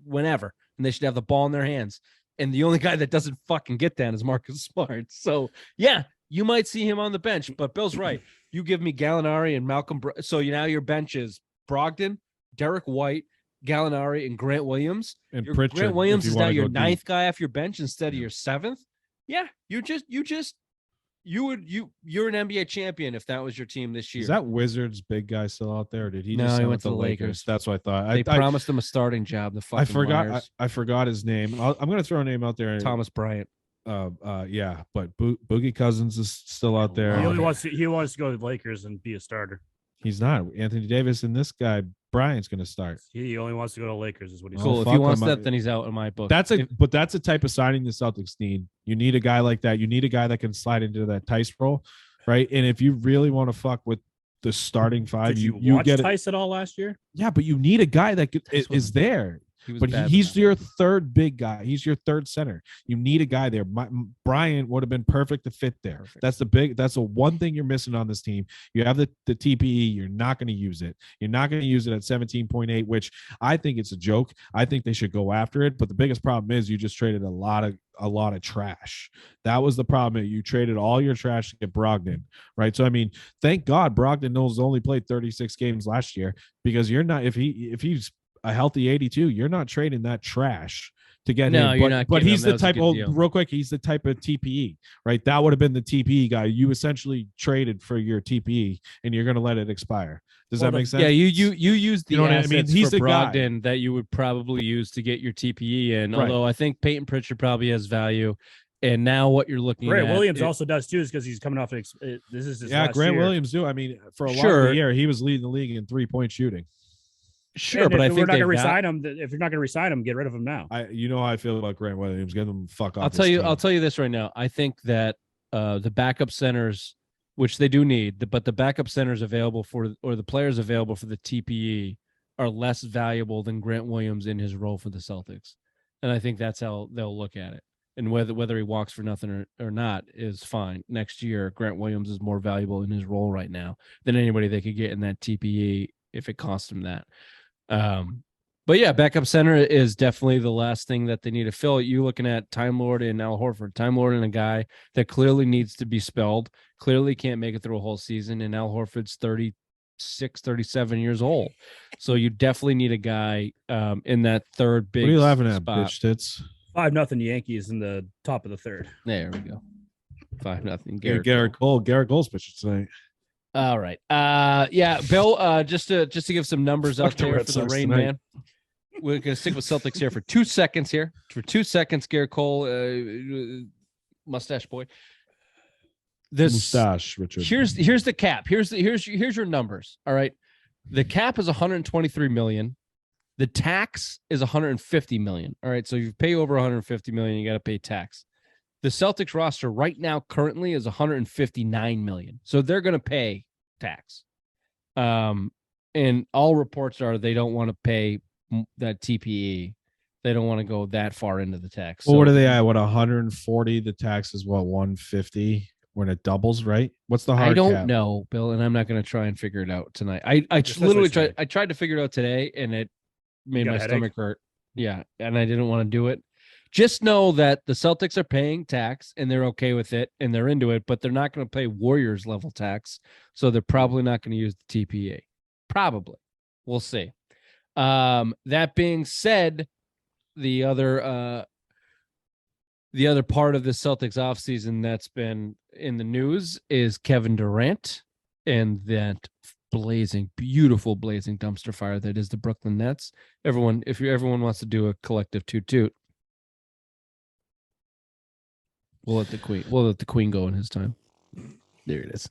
B: whenever, and they should have the ball in their hands. And the only guy that doesn't fucking get that is Marcus Smart. So yeah, you might see him on the bench, but Bill's right. You give me Gallinari and Malcolm. So now your bench is Brogdon, Derek White, Gallinari, and Grant Williams.
C: And Pritchard,
B: Grant Williams is now your 9th guy off your bench instead of your 7th. Yeah, you're an NBA champion if that was your team this year.
C: Is that Wizards big guy still out there? Or did he?
B: No,
C: just
B: he went to the Lakers.
C: That's what I thought.
B: They promised him a starting job. The fucking Liars.
C: I forgot his name. I'm going to throw a name out there.
B: Thomas Bryant.
C: Yeah, but Boogie Cousins is still out there.
D: He wants to go to the Lakers and be a starter.
C: He's not. Anthony Davis and this guy Bryant's going to start.
D: He only wants to go to Lakers, is what he's
B: cool. If he wants that, then he's out in my book.
C: But that's a type of signing the Celtics need. You need a guy like that. You need a guy that can slide into that Tice role, right? And if you really want to fuck with the starting 5,
D: Did you watch
C: get
D: Tice at all last year?
C: Yeah, but you need a guy that is there. He's your 3rd big guy. He's your 3rd center. You need a guy there. Bryant would have been perfect to fit there. Perfect. That's the one thing you're missing on this team. You have the TPE. You're not going to use it. You're not going to use it at 17.8, which I think it's a joke. I think they should go after it. But the biggest problem is you just traded a lot a lot of trash. That was the problem. You traded all your trash to get Brogdon, right? So I mean, thank God Brogdon knows only played 36 games last year, because you're not, if he's a healthy 82, you're not trading that trash to get
B: No,
C: him.
B: you're not
C: But
B: getting
C: he's
B: him.
C: the
B: That was a
C: type.
B: good
C: Oh,
B: deal.
C: real quick, he's the type of TPE, right? That would have been the TPE guy. You essentially traded for your TPE, and you're going to let it expire. Does that make sense?
B: Yeah, you use the
C: You know what I
B: assets
C: mean? He's
B: for
C: the guy.
B: Brogdon that you would probably use to get your TPE in.
C: Right.
B: Although I think Peyton Pritchard probably has value. And now what you're looking
D: Grant
B: at,
D: Williams also does too, is because he's coming off. This is his last
C: Grant
D: year.
C: Williams do. I mean, for a lot of
B: Sure.
C: the year, he was leading the league in 3-point shooting.
B: Sure,
D: And
B: but
D: if
B: I
D: we're
B: think
D: not going to
B: they've got-
D: resign him. If you're not going to resign him, get rid of him now.
C: You know how I feel about Grant Williams. Get him fuck off.
B: I'll tell you this right now. I think that the backup centers, which they do need, but the backup centers available for, or the players available for the TPE, are less valuable than Grant Williams in his role for the Celtics. And I think that's how they'll look at it. And whether he walks for nothing or not is fine. Next year, Grant Williams is more valuable in his role right now than anybody they could get in that TPE if it cost him that. But yeah, backup center is definitely the last thing that they need to fill. You looking at Time Lord and Al Horford. Time Lord and a guy that clearly needs to be spelled, clearly can't make it through a whole season, and Al Horford's 36, 37 years old. So you definitely need a guy in that third big
C: What are you laughing at,
B: spot.
C: bitch tits?
D: 5-0 Yankees in the top of the third.
B: There we go. 5-0.
C: Garrett Cole's pitching tonight.
B: All right. Yeah, Bill, just to give some numbers out
C: Fuck the
B: there
C: Red
B: for the
C: Sox
B: Rain
C: tonight.
B: Man. We're gonna stick with Celtics here for 2 seconds here. For 2 seconds, Garrett Cole, mustache boy. This
C: Mustache, Richard.
B: here's the cap. Here's your numbers. All right. The cap is 123 million. The tax is 150 million. All right. So if you pay over 150 million, you got to pay tax. The Celtics roster right now currently is 159 million. So they're going to pay tax. And all reports are they don't want to pay that TPE. They don't want to go that far into the tax.
C: Well,
B: So
C: what are they at? What, 140? The tax is what, 150 when it doubles, right? What's the hard
B: I don't
C: cap?
B: know, Bill, and I'm not going to try and figure it out tonight. I
D: Just
B: literally
D: listen to
B: tried. I tried to figure it out today, and it made
D: got
B: my
D: a headache?
B: stomach hurt. Yeah, and I didn't want to do it. Just know that the Celtics are paying tax, and they're okay with it, and they're into it, but they're not going to pay Warriors level tax, so they're probably not going to use the TPA. Probably, we'll see. That being said, the other part of the Celtics offseason that's been in the news is Kevin Durant and that beautiful blazing dumpster fire that is the Brooklyn Nets. Everyone wants to do a collective toot, we'll let the queen go in his time. There it is.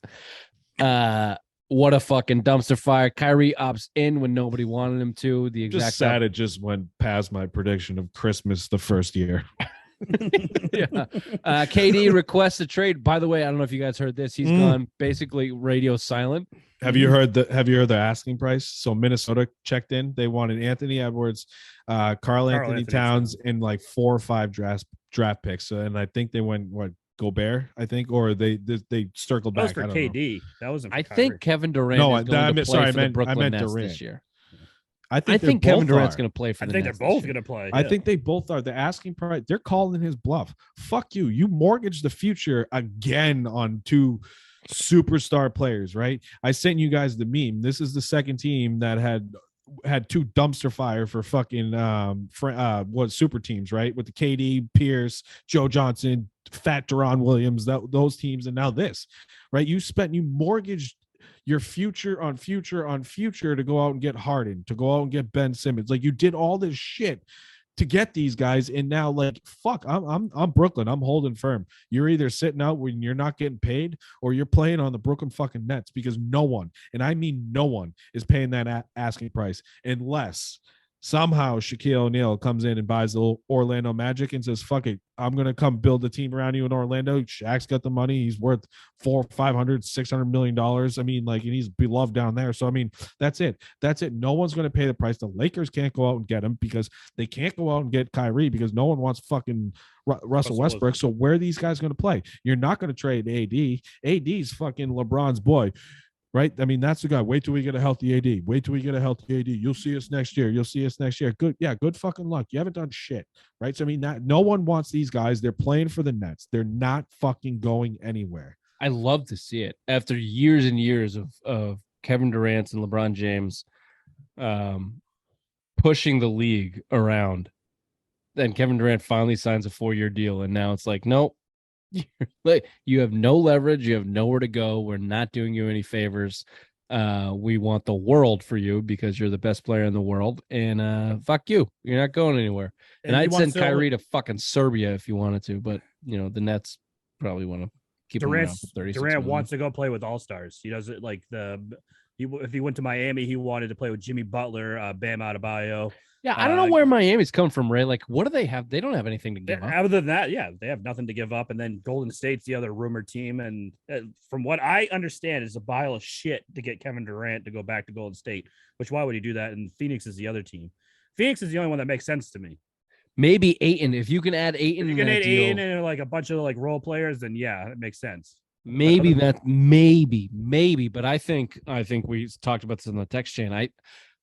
B: What a fucking dumpster fire. Kyrie opts in when nobody wanted him to. The exact
C: Just sad it just went past my prediction of Christmas the first year.
B: Yeah. KD requests a trade. By the way, I don't know if you guys heard this. He's gone basically radio silent.
C: Have you heard the asking price? So Minnesota checked in. They wanted Anthony Edwards, Carl Anthony Towns, and like 4 or 5 draft picks. And I think they went Gobert, I think, or they circled
D: That was
C: back.
D: for
C: I don't know.
D: KD. That wasn't. For
B: I
D: Kyrie.
B: think Kevin Durant
C: No,
B: is going to play for the Brooklyn Nets
C: Durant.
B: this year.
C: I
B: I think Kevin Durant's
C: going
B: going to play for
D: I
B: the
D: think
B: Nets
D: they're
B: this
D: both
B: year.
D: going to play.
C: I
D: yeah.
C: think they both are. The asking price, they're calling his bluff. Fuck you. You mortgaged the future again on 2 superstar players, right? I sent you guys the meme. This is the second team that had 2 dumpster fire for fucking what super teams, right? With the KD, Pierce, Joe Johnson, Fat Deron Williams, those teams, and now this, right? You mortgaged your future on future to go out and get Harden, to go out and get Ben Simmons. Like, you did all this shit to get these guys, and now, like, fuck, I'm Brooklyn. I'm holding firm. You're either sitting out when you're not getting paid, or you're playing on the Brooklyn fucking Nets, because no one, and I mean no one, is paying that asking price unless somehow Shaquille O'Neal comes in and buys the Orlando Magic and says, fuck it, I'm going to come build a team around you in Orlando. Shaq's got the money. He's worth $400, $500, $600 million. I mean, like, and he's beloved down there. So, I mean, that's it. No one's going to pay the price. The Lakers can't go out and get him because they can't go out and get Kyrie because no one wants fucking Russell Westbrook. So where are these guys going to play? You're not going to trade AD. AD's fucking LeBron's boy. right? I mean, that's the guy. Wait till we get a healthy AD. Wait till we get a healthy AD. You'll see us next year. You'll see us next year. Good. Yeah, good fucking luck. You haven't done shit, right? So, I mean, no one wants these guys. They're playing for the Nets. They're not fucking going anywhere.
B: I love to see it after years and years of Kevin Durant and LeBron James pushing the league around. Then Kevin Durant finally signs a 4-year deal, and now it's like, nope, you have no leverage, you have nowhere to go. We're not doing you any favors. We want the world for you because you're the best player in the world, and fuck you. You're not going anywhere. And I'd send Kyrie to fucking Serbia if you wanted to, but the Nets probably want to keep him around for 36
D: Durant
B: million.
D: wants to go play with all-stars. He doesn't like if he went to Miami, he wanted to play with Jimmy Butler, Bam Adebayo.
B: Yeah, I don't know where Miami's come from, Ray. Like, what do they have? They don't have anything to give up.
D: Other than that, yeah, they have nothing to give up. And then Golden State's the other rumored team. And from what I understand, is a pile of shit to get Kevin Durant to go back to Golden State. Which why would he do that? And Phoenix is the other team. Phoenix is the only one that makes sense to me.
B: Maybe Ayton. If you can add Ayton,
D: if you can add Ayton and like a bunch of like role players, then yeah, it makes sense.
B: Maybe maybe. But I think we talked about this in the text chain.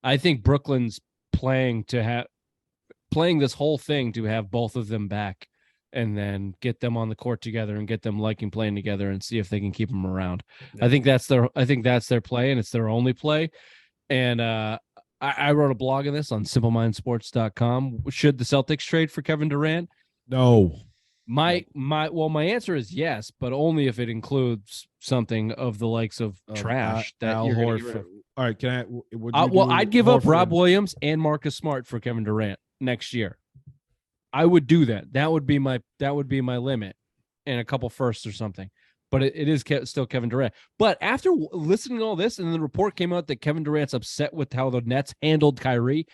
B: I think Brooklyn's playing this whole thing to have both of them back and then get them on the court together and get them liking playing together and see if they can keep them around. Yeah. I think that's their play, and it's their only play. And I wrote a blog on this on simplemindsports.com. Should the Celtics trade for Kevin Durant?
C: No.
B: My answer is yes, but only if it includes something of the likes of trash that
C: Al
B: you're
C: Horford. All right,
B: I'd give up Rob Williams and Marcus Smart for Kevin Durant next year. I would do that. That would be my limit, and a couple firsts or something. But it is still Kevin Durant. But after listening to all this, and the report came out that Kevin Durant's upset with how the Nets handled Kyrie,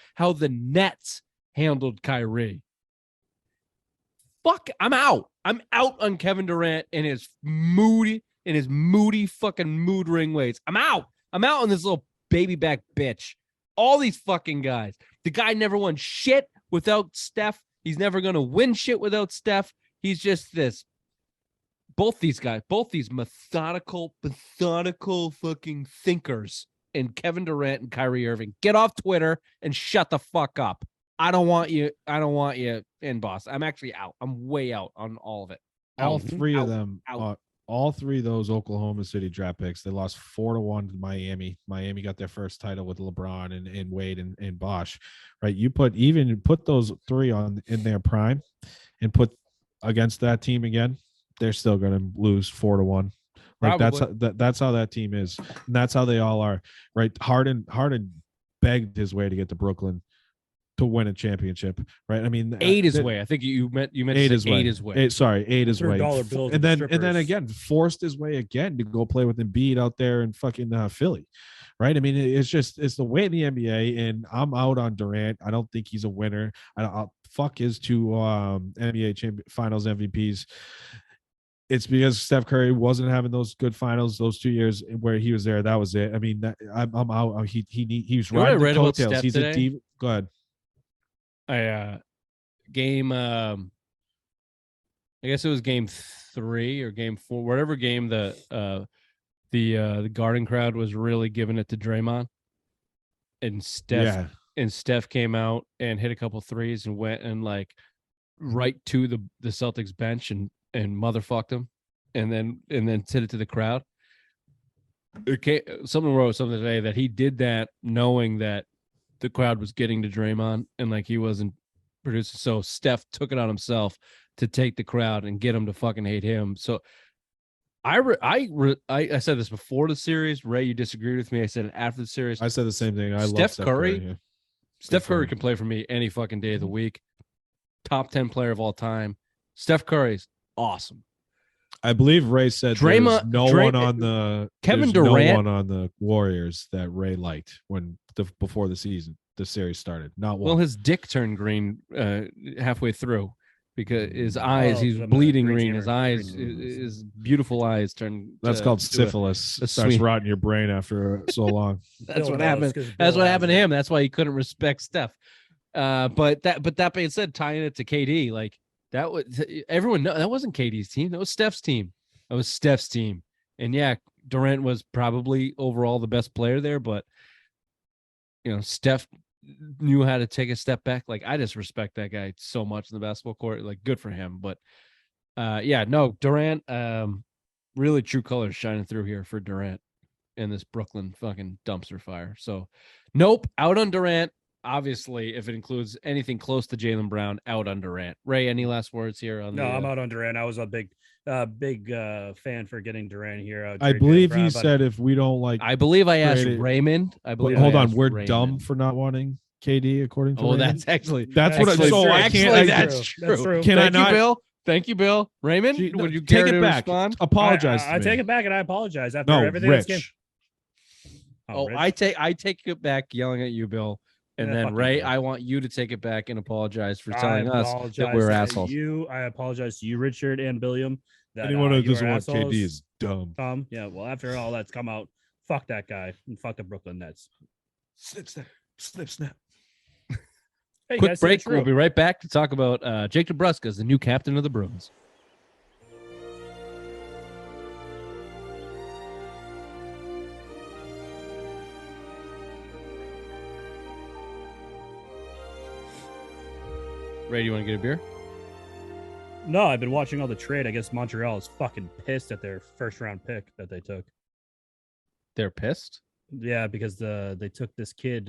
B: fuck, I'm out. I'm out on Kevin Durant and his moody fucking mood ring ways. I'm out on this little baby back bitch. All these fucking guys. The guy never won shit without Steph. He's never going to win shit without Steph. He's just this. Both these guys, both these methodical fucking thinkers, and Kevin Durant and Kyrie Irving, get off Twitter and shut the fuck up. I don't want you in Boston. I'm actually out. I'm way out on all of it.
C: All three of those Oklahoma City draft picks, they lost 4-1 to Miami. Miami got their first title with LeBron and Wade and Bosh, right? You put those three in their prime and put against that team again, they're still going to lose 4-1. Like that's how that team is. And that's how they all are, right? Harden begged his way to get to Brooklyn to win a championship, right? I mean,
B: ate his way. I think you meant ate his way.
C: Ate his way. And then again, forced his way again to go play with Embiid out there in fucking Philly, right? I mean, it's the way in the NBA, and I'm out on Durant. I don't think he's a winner. I'll fuck his two NBA Finals MVPs. It's because Steph Curry wasn't having those good finals those 2 years where he was there. That was it. I mean, I'm out. He was riding the coattails. He's a diva. Go ahead.
B: Game I guess it was game 3 or game 4, whatever game the Garden crowd was really giving it to Draymond, and Steph came out and hit a couple threes and went and like right to the Celtics bench and motherfucked him and then hit it to the crowd. Someone wrote something today that he did that knowing that the crowd was getting to Draymond and like he wasn't producing. So Steph took it on himself to take the crowd and get him to fucking hate him. So I said this before the series. Ray, you disagreed with me. I said it after the series.
C: I said the same thing. I love
B: Steph Curry.
C: Yeah.
B: Steph Curry can play for me any fucking day of the week. Top 10 player of all time. Steph Curry's awesome.
C: I believe Ray said
B: Kevin Durant,
C: no one on the Warriors that Ray liked before the series started. Not one.
B: Well, his dick turned green halfway through because his eyes, he's bleeding green. His eyes, his beautiful eyes turned.
C: That's called syphilis. It starts rotting your brain after so long.
B: That's what happened. That's what happened to him. That's why he couldn't respect Steph. But that being said, tying it to KD, like that was everyone know that wasn't KD's team. That was Steph's team. And yeah, Durant was probably overall the best player there, but Steph knew how to take a step back. Like, I just respect that guy so much in the basketball court. Like, good for him. But Durant, really true colors shining through here for Durant in this Brooklyn fucking dumpster fire. So nope, out on Durant. Obviously, if it includes anything close to Jaylen Brown, out on Durant. Ray, any last words here on
D: No, I'm out on Durant. I was a big fan for getting Durant here.
C: I believe he said if we don't like.
B: I believe I asked
C: traded-
B: Raymond. I believe.
C: Hold
B: I
C: on,
B: asked
C: we're
B: Raymond.
C: dumb for not wanting KD according to.
B: Oh,
C: Raymond?
B: that's actually
C: that's what.
B: actually
C: So
B: true.
C: I
B: Actually,
C: can't.
B: that's true.
D: That's true.
C: Can
B: Thank
C: I
B: you,
C: not?
B: Bill. Thank you, Bill. Raymond, would you care
C: take
B: to
C: it back?
B: respond?
C: Apologize.
D: I take it back and I apologize after
C: No,
D: everything that's came.
C: Rich.
B: Oh,
D: Rich.
B: I take it back, yelling at you, Bill. And
D: Yeah,
B: then
D: fuck
B: Ray,
D: you, Bill.
B: I want you to take it back and apologize for telling us that we're assholes.
D: I apologize to you, Richard and Billiam. That,
C: Anyone who
D: you
C: doesn't
D: are
C: want
D: assholes.
C: KD is dumb.
D: Yeah, well, after all that's come out, fuck that guy and fuck the Brooklyn Nets.
C: Snip, snap, snip, snap.
D: Hey,
B: Quick
D: guys,
B: break.
D: it's
B: We'll
D: true.
B: be right back to talk about Jake DeBrusk as the new captain of the Bruins. Ray, do you want to get a beer?
D: No, I've been watching all the trade. I guess Montreal is fucking pissed at their first round pick that they took.
B: They're pissed.
D: Yeah, because they took this kid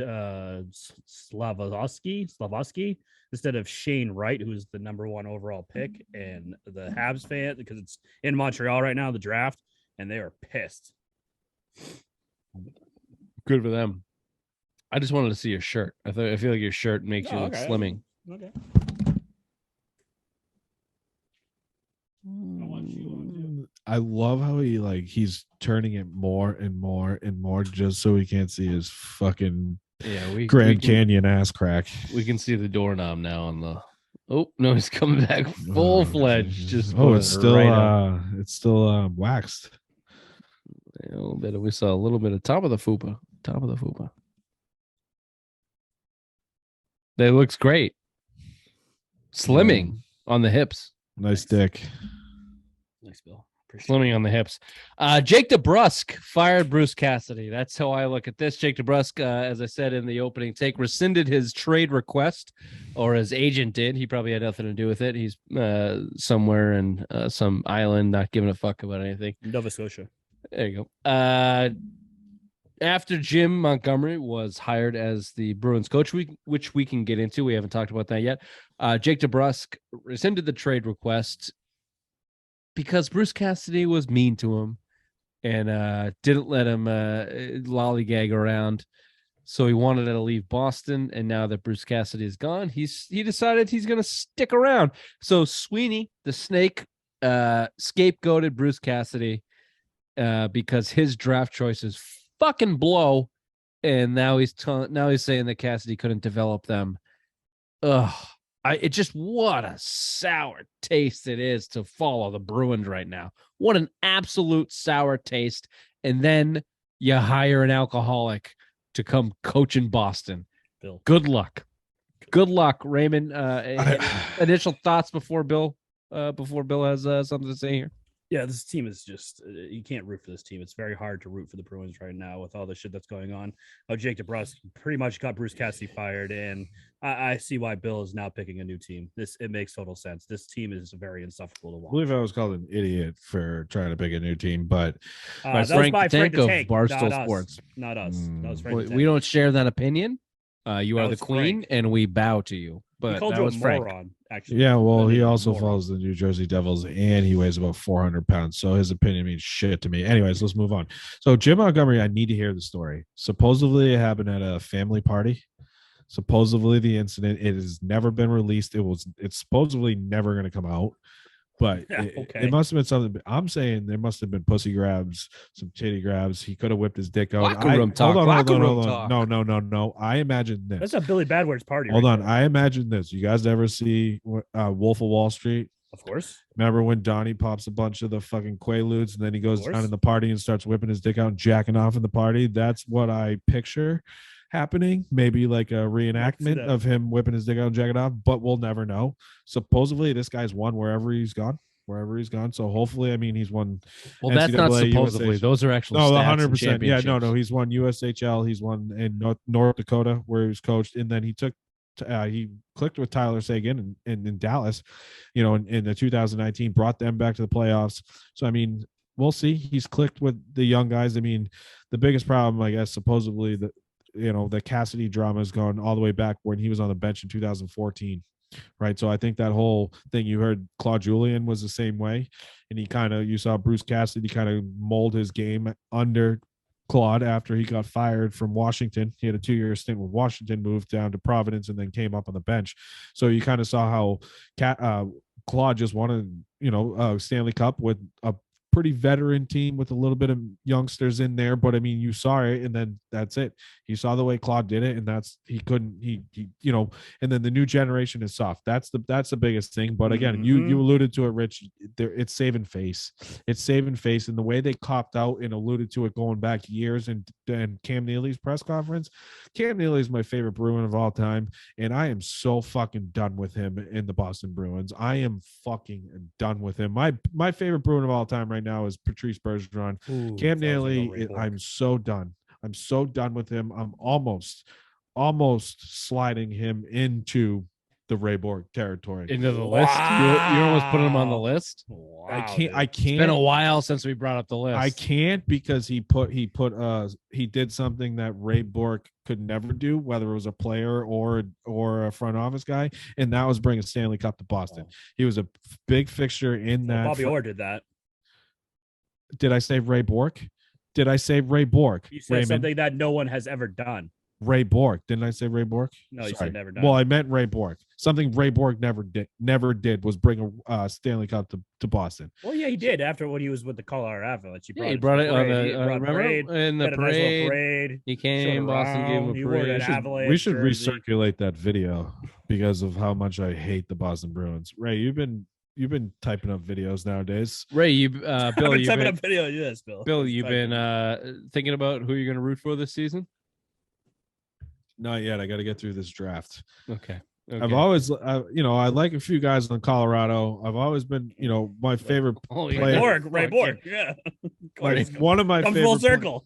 D: Slavosky instead of Shane Wright, who's the number 1 overall pick, and the Habs fan because it's in Montreal right now, the draft, and they are pissed.
B: Good for them. I just wanted to see your shirt. I feel like your shirt makes you look slimming.
D: Okay.
C: I love how he's turning it more and more and more just so we can't see his fucking Grand Canyon ass crack.
B: We can see the doorknob now on the. Oh no, he's coming back full fledged. Just
C: it's still waxed.
B: A little bit. We saw a little bit of top of the fupa. That looks great. Slimming on the hips.
C: Nice dick.
D: Nice, Bill.
B: Slimming on the hips. Jake DeBrusk fired Bruce Cassidy. That's how I look at this. Jake DeBrusk, as I said in the opening take, rescinded his trade request, or his agent did. He probably had nothing to do with it. He's somewhere in some island, not giving a fuck about anything.
D: Nova Scotia.
B: There you go. After Jim Montgomery was hired as the Bruins coach, which we can get into, we haven't talked about that yet. Jake DeBrusk rescinded the trade request because Bruce Cassidy was mean to him and didn't let him lollygag around. So he wanted to leave Boston, and now that Bruce Cassidy is gone, he decided he's going to stick around. So Sweeney, the snake, scapegoated Bruce Cassidy because his draft choices fucking blow, and now he's saying that Cassidy couldn't develop them. Ugh. What a sour taste it is to follow the Bruins right now. What an absolute sour taste. And then you hire an alcoholic to come coach in Boston.
D: Bill.
B: Good luck. Good luck, Raymond. Initial thoughts before Bill has something to say here.
D: Yeah, this team is just you can't root for this team. It's very hard to root for the Bruins right now with all the shit that's going on. Jake DeBrusk pretty much got Bruce Cassidy fired, and I see why Bill is now picking a new team. It makes total sense. This team is very insufferable to watch.
C: I believe I was called an idiot for trying to pick a new team, but
D: that was by Frank the Tank, Barstool Sports, not us. That was Frank.
B: We don't share that opinion. You are the queen, and we bow to you. But that was Frank.
D: Moron, actually.
C: Yeah, well, he also follows the New Jersey Devils, and he weighs about 400 pounds. So his opinion means shit to me. Anyways, let's move on. So Jim Montgomery, I need to hear the story. Supposedly it happened at a family party. Supposedly the incident, it has never been released. It's supposedly never going to come out. But it must have been something. I'm saying there must have been pussy grabs, some titty grabs. He could have whipped his dick out.
B: Locker room talk.
C: Hold on. No. I imagine this.
D: That's a Billy Badware's party.
C: Hold on. I imagine this. You guys ever see Wolf of Wall Street?
D: Of course.
C: Remember when Donnie pops a bunch of the fucking Quaaludes and then he goes down in the party and starts whipping his dick out and jacking off in the party? That's what I picture happening. Maybe like a reenactment of him whipping his dick out and jacking off, but we'll never know. Supposedly this guy's won wherever he's gone. wherever he's gone. So hopefully, I mean, he's won.
B: Well, that's not
C: NCAA,
B: supposedly.
C: USH.
B: Those are actual
C: No,
B: stats
C: 100%.
B: and
C: Yeah, no,
B: championships.
C: he's won USHL. He's won in North Dakota where he was coached, and then he clicked with Tyler Seguin in Dallas, in the 2019, brought them back to the playoffs. So I mean, we'll see. He's clicked with the young guys. I mean, the biggest problem, I guess, supposedly the Cassidy drama has gone all the way back when he was on the bench in 2014. Right. So I think that whole thing you heard, Claude Julien was the same way. And you saw Bruce Cassidy kind of mold his game under Claude after he got fired from Washington. He had a 2-year stint with Washington, moved down to Providence, and then came up on the bench. So you kind of saw how Claude just won a Stanley Cup with a pretty veteran team with a little bit of youngsters in there. But I mean, you saw it, and then that's it. You saw the way Claude did it, and and then the new generation is soft. That's the biggest thing. But again, you alluded to it, Rich. It's saving face. It's saving face. And the way they copped out and alluded to it going back years, and Cam Neely's press conference. Cam Neely is my favorite Bruin of all time, and I am so fucking done with him in the Boston Bruins. I am fucking done with him. My favorite Bruin of all time right now is Patrice Bergeron. Cam Neely, I'm so done. I'm so done with him. I'm almost sliding him into the Ray Borg territory.
B: Into the list? You almost put him on the list?
D: Wow,
C: I can't.
B: It's been a while since we brought up the list.
C: I can't because he did something that Ray Borg could never do, whether it was a player or a front office guy, and that was bring a Stanley Cup to Boston. He was a big fixture in that.
D: Bobby Orr did that.
C: Did I say Ray Borg? Did I say Ray Borg?
D: You said something that no one has ever done.
C: Ray Borg. Didn't I say Ray Borg?
D: No, you said never done.
C: Well, I meant Ray Borg. Something Ray Borg never did was bring a Stanley Cup to Boston.
D: Well, yeah, he did after when he was with the Colorado Avalanche.
B: He brought it on the
D: parade.
B: In the
D: Had a nice little parade.
B: He came, Boston gave him a
D: He wore
B: parade.
D: that Avalanche
C: We should
D: jersey.
C: recirculate that video because of how much I hate the Boston Bruins. Ray, you've been typing up videos nowadays.
B: Ray, Bill,
D: I've been typing up video. Yes, Bill.
B: Bill, you've been thinking about who you're going to root for this season?
C: Not yet. I got to get through this draft.
B: Okay.
C: I've always, I like a few guys in Colorado. I've always been, my favorite player.
D: Ray Borg. Yeah.
C: One of my
D: Come
C: favorite
D: full circle.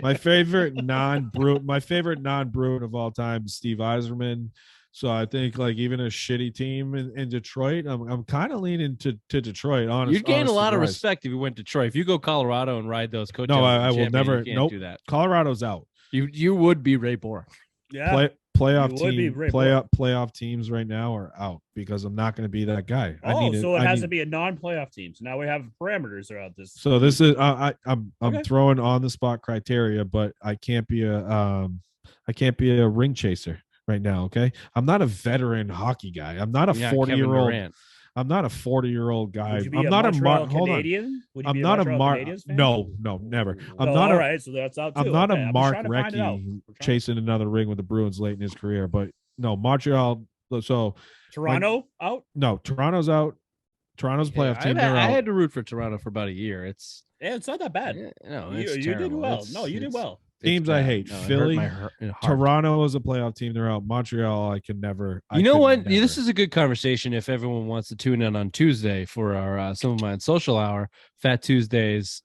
C: my favorite non-Bruin of all time is Steve Yzerman. So I think like even a shitty team in Detroit, I'm kind of leaning to Detroit. Honestly,
B: you'd gain a lot of respect if you went to Detroit. If you go Colorado and ride those coaches,
C: no, I will never.
B: Nope. Do that.
C: Colorado's out.
B: You would be Ray Borg.
D: Yeah.
C: Playoff teams right now are out because I'm not going to be that guy.
D: It has to be a non-playoff team. So now we have parameters throughout this.
C: So this is I'm throwing on the spot criteria, but I can't be a ring chaser right now. Okay, I'm not a veteran hockey guy. I'm not a 40-year-old. I'm not a 40-year-old guy. I'm not a
D: Canadian.
C: I'm not a Mark. No, never. I'm not.
D: All right, so that's out too.
C: I'm not a Mark Recchi chasing another ring with the Bruins late in his career. But no, Montreal. So
D: Toronto out.
C: No, Toronto's out. Toronto's playoff team.
B: I had to root for Toronto for about a year. It's
D: not that bad.
B: No,
D: you did well. You did well.
C: Teams I hate: Philly, Toronto is a playoff team. They're out. Montreal, I can never.
B: You know what? This is a good conversation if everyone wants to tune in on Tuesday for our Some of Mine social hour, Fat Tuesdays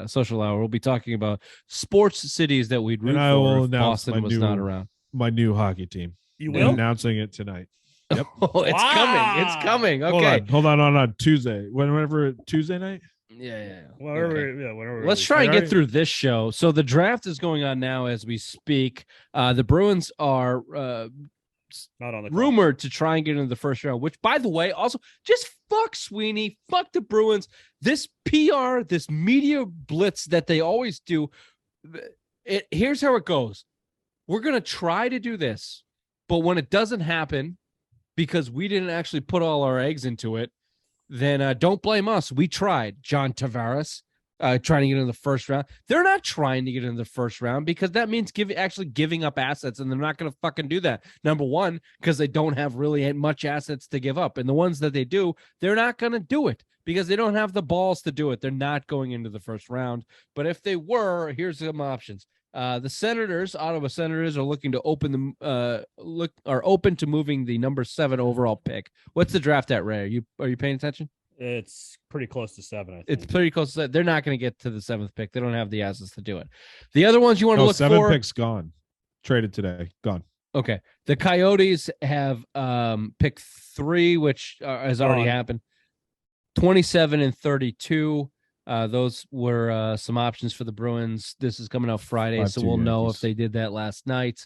B: social hour. We'll be talking about sports cities that we'd root for if Boston was not around.
C: My new hockey team.
D: You will?
C: I'm announcing it tonight. Yep.
B: Oh, it's coming. It's coming. Okay.
C: Hold on Tuesday. Whenever Tuesday night.
B: Yeah.
D: Whatever.
B: Let's try and get through this show. So the draft is going on now as we speak. The Bruins are
D: not on the
B: rumored to try and get into the first round, which, by the way, also just fuck Sweeney, fuck the Bruins. This PR, this media blitz that they always do. Here's how it goes. We're going to try to do this, but when it doesn't happen, because we didn't actually put all our eggs into it, then don't blame us. We tried. John Tavares trying to get in the first round. They're not trying to get in the first round because that means giving up assets, and they're not going to fucking do that. Number one, because they don't have really much assets to give up. And the ones that they do, they're not going to do it because they don't have the balls to do it. They're not going into the first round. But if they were, here's some options. The Senators, Ottawa Senators, are looking to open open to moving the number 7 overall pick. What's the draft at, Ray? Are you paying attention?
D: It's pretty close to 7, I think.
B: It's pretty close to that. They're not going to get to the 7th pick. They don't have the assets to do it. The other ones you want to look
C: 7
B: for.
C: picks gone. Traded today. Gone.
B: Okay. The Coyotes have pick 3, which has already happened. 27 and 32. Those were some options for the Bruins. This is coming out Friday, so we'll know if they did that last night.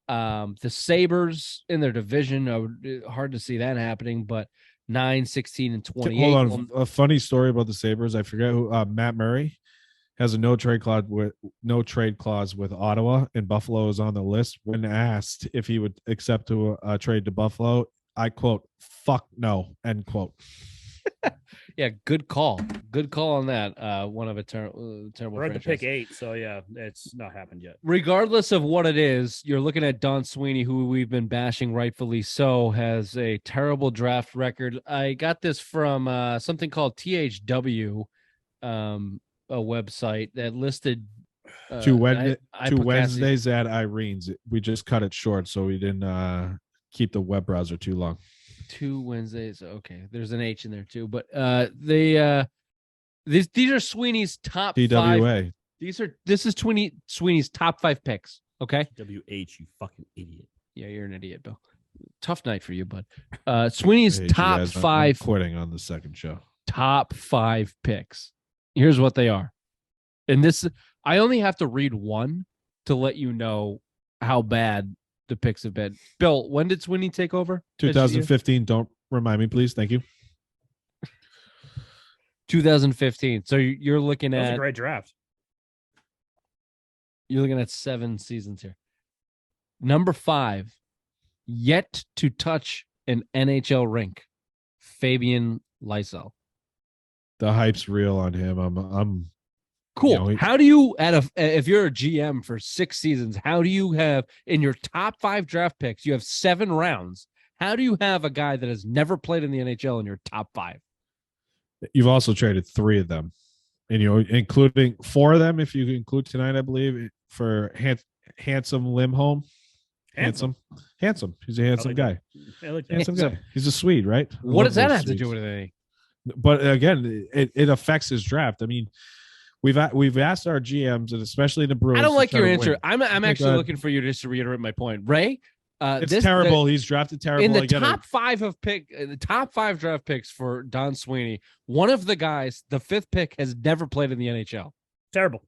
B: The Sabres in their division, hard to see that happening, but 9, 16, and 28.
C: Hold on. A funny story about the Sabres. I forget who Matt Murray has a no trade clause with Ottawa, and Buffalo is on the list. When asked if he would accept a trade to Buffalo, I quote, "Fuck no," end quote.
B: Yeah, good call. Good call on that. One of a terrible
D: We're at the pick 8, so yeah, it's not happened yet.
B: Regardless of what it is, you're looking at Don Sweeney, who we've been bashing, rightfully so, has a terrible draft record. I got this from something called THW, a website that listed
C: two Wednesdays at Irene's. We just cut it short, so we didn't keep the web browser too long.
B: 2 Wednesdays. Okay, there's an H in there too, but these are Sweeney's top
C: TWA.
B: 5. This is Sweeney's top 5 picks. Okay,
D: WH, you fucking idiot.
B: Yeah, you're an idiot, Bill. Tough night for you, bud. Sweeney's top 5.
C: I'm quitting on the second show.
B: Top 5 picks. Here's what they are, and this I only have to read one to let you know how bad the picks have been. Bill, when did Sweeney take over?
C: 2015. Don't remind me, please. Thank you.
B: 2015. So you're looking
D: That was
B: at
D: a great draft.
B: You're looking at 7 seasons here. Number 5, yet to touch an NHL rink, Fabian Lysell.
C: The hype's real on him. I'm
B: cool. How do you if you're a GM for 6 seasons, how do you have in your top 5 draft picks, you have 7 rounds? How do you have a guy that has never played in the NHL in your top 5?
C: You've also traded 3 of them, and including 4 of them if you include tonight, I believe, for handsome Limholm. Handsome. He's a handsome guy. Handsome guy. He's a Swede, right?
B: What does that have to do with anything?
C: But again, it affects his draft. I mean, we've asked our GMs, and especially the Bruins.
B: I don't like your answer. I'm actually looking for you just to reiterate my point, Ray.
C: It's terrible. He's drafted terrible.
B: In the top 5 draft picks for Don Sweeney, one of the guys, the 5th pick, has never played in the NHL.
D: Terrible.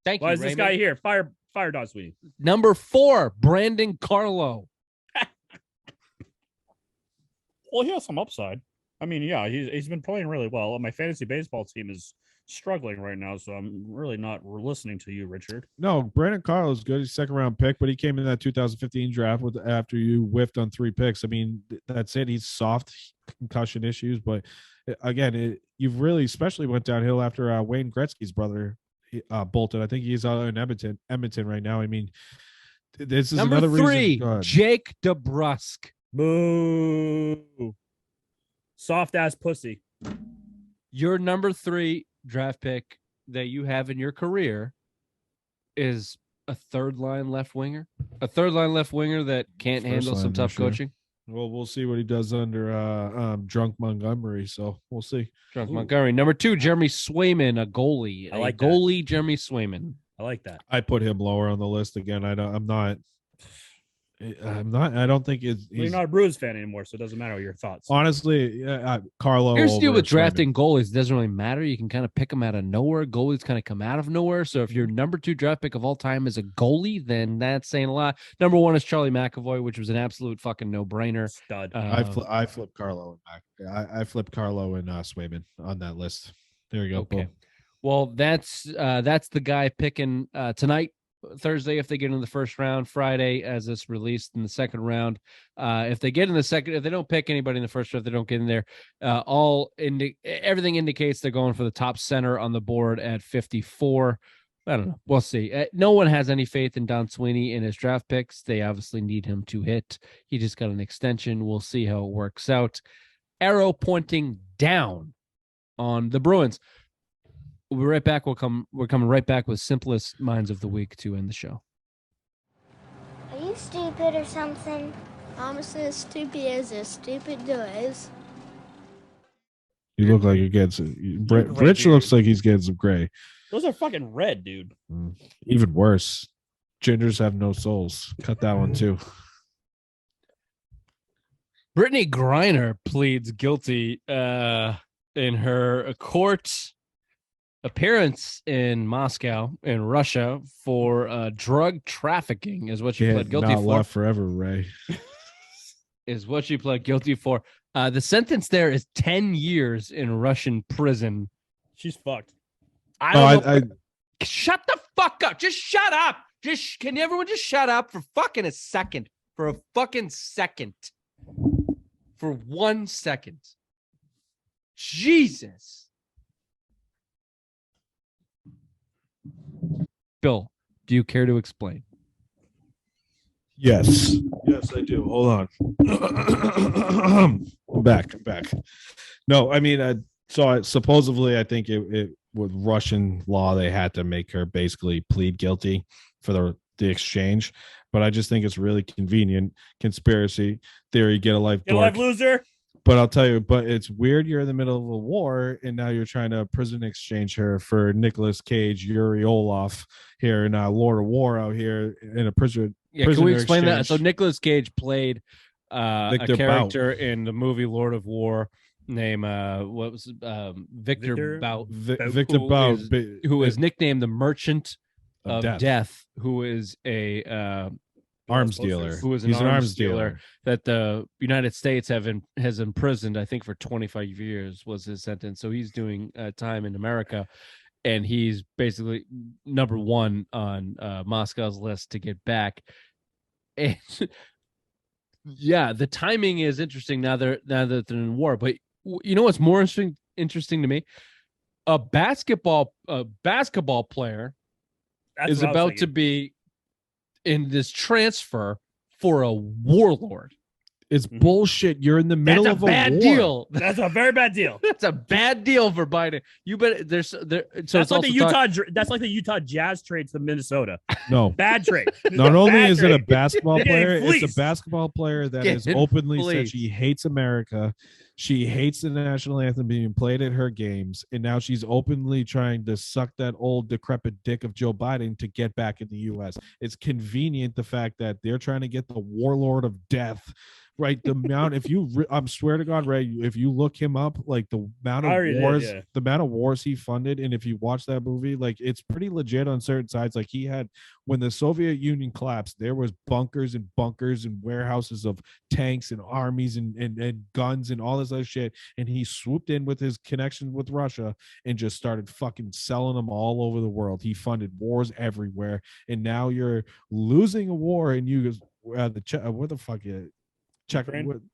B: Thank you.
D: Why is this guy here? Fire Don Sweeney.
B: Number 4, Brandon Carlo.
D: Well, he has some upside. I mean, yeah, he's been playing really well. My fantasy baseball team is struggling right now, so I'm really not listening to you, Richard.
C: No, Brandon Carlo is good. He's second-round pick, but he came in that 2015 draft after you whiffed on 3 picks. I mean, that's it. He's soft, concussion issues, but again, you've really especially went downhill after Wayne Gretzky's brother bolted. I think he's out in Edmonton right now. I mean, this is
B: Number
C: another
B: 3,
C: reason.
B: Jake DeBrusk.
D: Boo. Soft ass pussy.
B: Your number 3 draft pick that you have in your career is a 3rd-line left winger, that can't handle some tough coaching.
C: Well, we'll see what he does under Drunk Montgomery. So we'll see.
B: Drunk Montgomery. Number 2, Jeremy Swayman, a goalie.
D: I like
B: goalie, Jeremy Swayman.
D: I like that.
C: I put him lower on the list again. I don't think he's
D: not a Bruins fan anymore, so it doesn't matter your thoughts.
C: Honestly, Carlo.
B: Here's the deal with drafting goalies. It doesn't really matter. You can kind of pick them out of nowhere. Goalies kind of come out of nowhere. So if your number 2 draft pick of all time is a goalie, then that's saying a lot. Number 1 is Charlie McAvoy, which was an absolute fucking no-brainer.
D: Stud.
C: I flipped Carlo and I flipped Carlo and Swayman on that list. There you go.
B: Okay.
C: Boom.
B: Well, that's the guy picking tonight. Thursday if they get in the first round, Friday as it's released in the second round. If they get in the second, if they don't pick anybody in the first round, they don't get in there. Everything indicates they're going for the top center on the board at 54. I don't know. We'll see. No one has any faith in Don Sweeney in his draft picks. They obviously need him to hit. He just got an extension. We'll see how it works out. Arrow pointing down on the Bruins. We'll be right back. We're coming right back with simplest minds of the week to end the show.
A: Are you stupid or something? I'm as stupid as a stupid does.
C: You look like you're getting some. Rich looks like he's getting some gray.
D: Those are fucking red, dude.
C: Even worse. Gingers have no souls. Cut that one too.
B: Brittany Griner pleads guilty in her court appearance in Moscow in Russia for drug trafficking is what she pled guilty
C: not
B: for.
C: left forever, Ray.
B: Is what she pled guilty for. The sentence there is 10 years in Russian prison.
D: She's fucked.
B: Shut the fuck up. Just shut up. Can everyone just shut up for fucking a second? For a fucking second. For 1 second. Jesus. Bill, do you care to explain?
C: Yes, I do. Hold on. I'm back. No, I mean, I saw it. Supposedly, I think it with Russian law, they had to make her basically plead guilty for the exchange. But I just think it's really convenient. Conspiracy theory, get a life
D: loser.
C: But I'll tell you, it's weird. You're in the middle of a war, and now you're trying to prison exchange her for Nicolas Cage, Yuri Olaf here, and Lord of War out here in a prison.
B: Yeah, can we explain that? So Nicolas Cage played a character in the movie Lord of War named Victor Bout.
C: Victor Bout,
B: who is nicknamed the Merchant of Death, who is a
C: arms dealer.
B: Who is an arms dealer that the United States has imprisoned, I think, for 25 years was his sentence. So he's doing time in America, and he's basically number one on Moscow's list to get back. And yeah, the timing is interesting now that they're in war. But you know what's more interesting to me? A basketball player is about to be in this transfer for a warlord.
C: It's bullshit. You're in the middle of a
B: bad
C: war.
B: Deal.
D: That's a very bad deal.
B: That's a bad deal for Biden. You bet. So
D: that's like the Utah. That's like the Utah Jazz trade to Minnesota.
C: No,
D: bad trade.
C: Not only is it a basketball player, it's a basketball player that has openly said she hates America. She hates the national anthem being played at her games, and now she's openly trying to suck that old decrepit dick of Joe Biden to get back in the U.S. It's convenient the fact that they're trying to get the warlord of death. Right, the amount. If you, I'm swear to God, Ray, if you look him up, like the amount of the amount of wars he funded, and if you watch that movie, like it's pretty legit on certain sides. Like he had, when the Soviet Union collapsed, there was bunkers and warehouses of tanks and armies and guns and all this other shit, and he swooped in with his connection with Russia and just started fucking selling them all over the world. He funded wars everywhere, and now you're losing a war, and you what the fuck is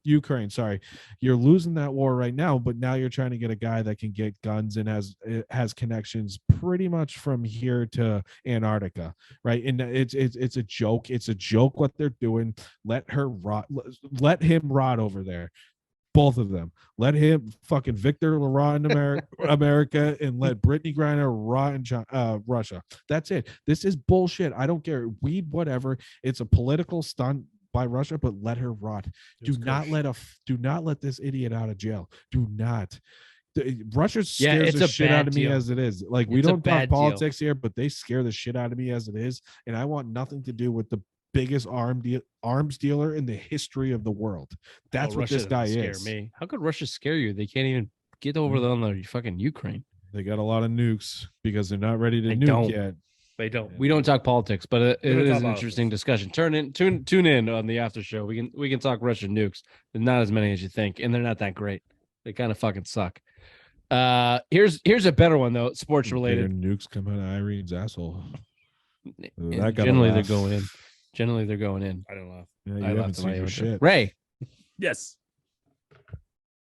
C: Ukraine. Sorry, you're losing that war right now, but now you're trying to get a guy that can get guns and has connections pretty much from here to Antarctica, right? And it's a joke. It's a joke what they're doing. Let him rot over there. Both of them. Let him fucking Victor rot in America, and let Brittany Griner rot in Russia. That's it. This is bullshit. I don't care. Weed, whatever. It's a political stunt by Russia, but let her rot. Do not let this idiot out of jail. Do not. Russia scares the shit out of me as it is. Like, we don't talk politics here, but they scare the shit out of me as it is, and I want nothing to do with the biggest arms dealer in the history of the world. That's what this guy is.
B: Me. How could Russia scare you? They can't even get over on the fucking Ukraine.
C: They got a lot of nukes because they're not ready to nuke yet.
B: They don't. We don't talk politics, but it is an interesting discussion. Tune in on the after show. We can talk Russian nukes. There's not as many as you think, and they're not that great. They kind of fucking suck. Here's a better one though, sports related.
C: Nukes come out of Irene's asshole.
B: Generally they're going in. Generally they're going in.
D: I don't laugh.
C: Yeah, you haven't seen your shit.
B: Ray.
D: Yes.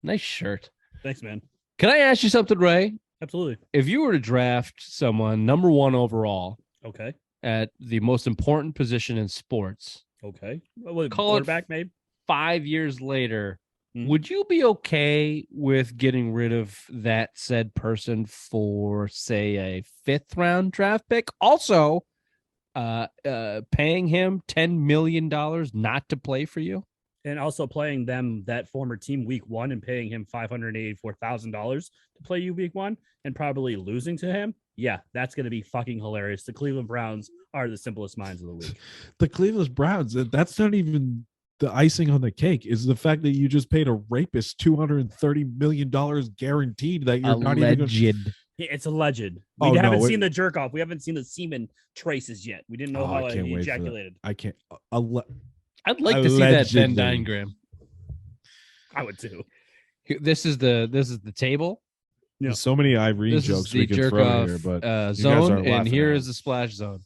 B: Nice shirt.
D: Thanks, man.
B: Can I ask you something, Ray?
D: Absolutely.
B: If you were to draft someone number 1 overall,
D: okay,
B: at the most important position in sports,
D: okay,
B: quarterback, maybe 5 years later, would you be okay with getting rid of that said person for, say, a 5th round draft pick? Also, paying him $10 million not to play for you?
D: And also playing them, that former team, week one, and paying him $584,000 to play you week one and probably losing to him. Yeah, that's going to be fucking hilarious. The Cleveland Browns are the simplest minds of the week.
C: The Cleveland Browns, that's not even the icing on the cake, is the fact that you just paid a rapist $230 million guaranteed that you're not even
B: Alleged.
D: It's alleged.
C: Oh,
D: We
C: no,
D: haven't
C: it-
D: seen the jerk off. We haven't seen the semen traces yet. We didn't know how
C: I can't
D: he
C: wait for that.
D: ejaculated.
C: I can't.
B: I'd like to see that Venn
C: Allegedly.
B: diagram.
D: I would too.
B: This is the table.
D: Yeah.
C: There's so many Irene
B: This is
C: jokes we
B: the
C: can
B: jerk
C: throw
B: off
C: here, but you guys
B: zone,
C: aren't
B: and
C: laughing
B: here
C: at
B: is the splash zone.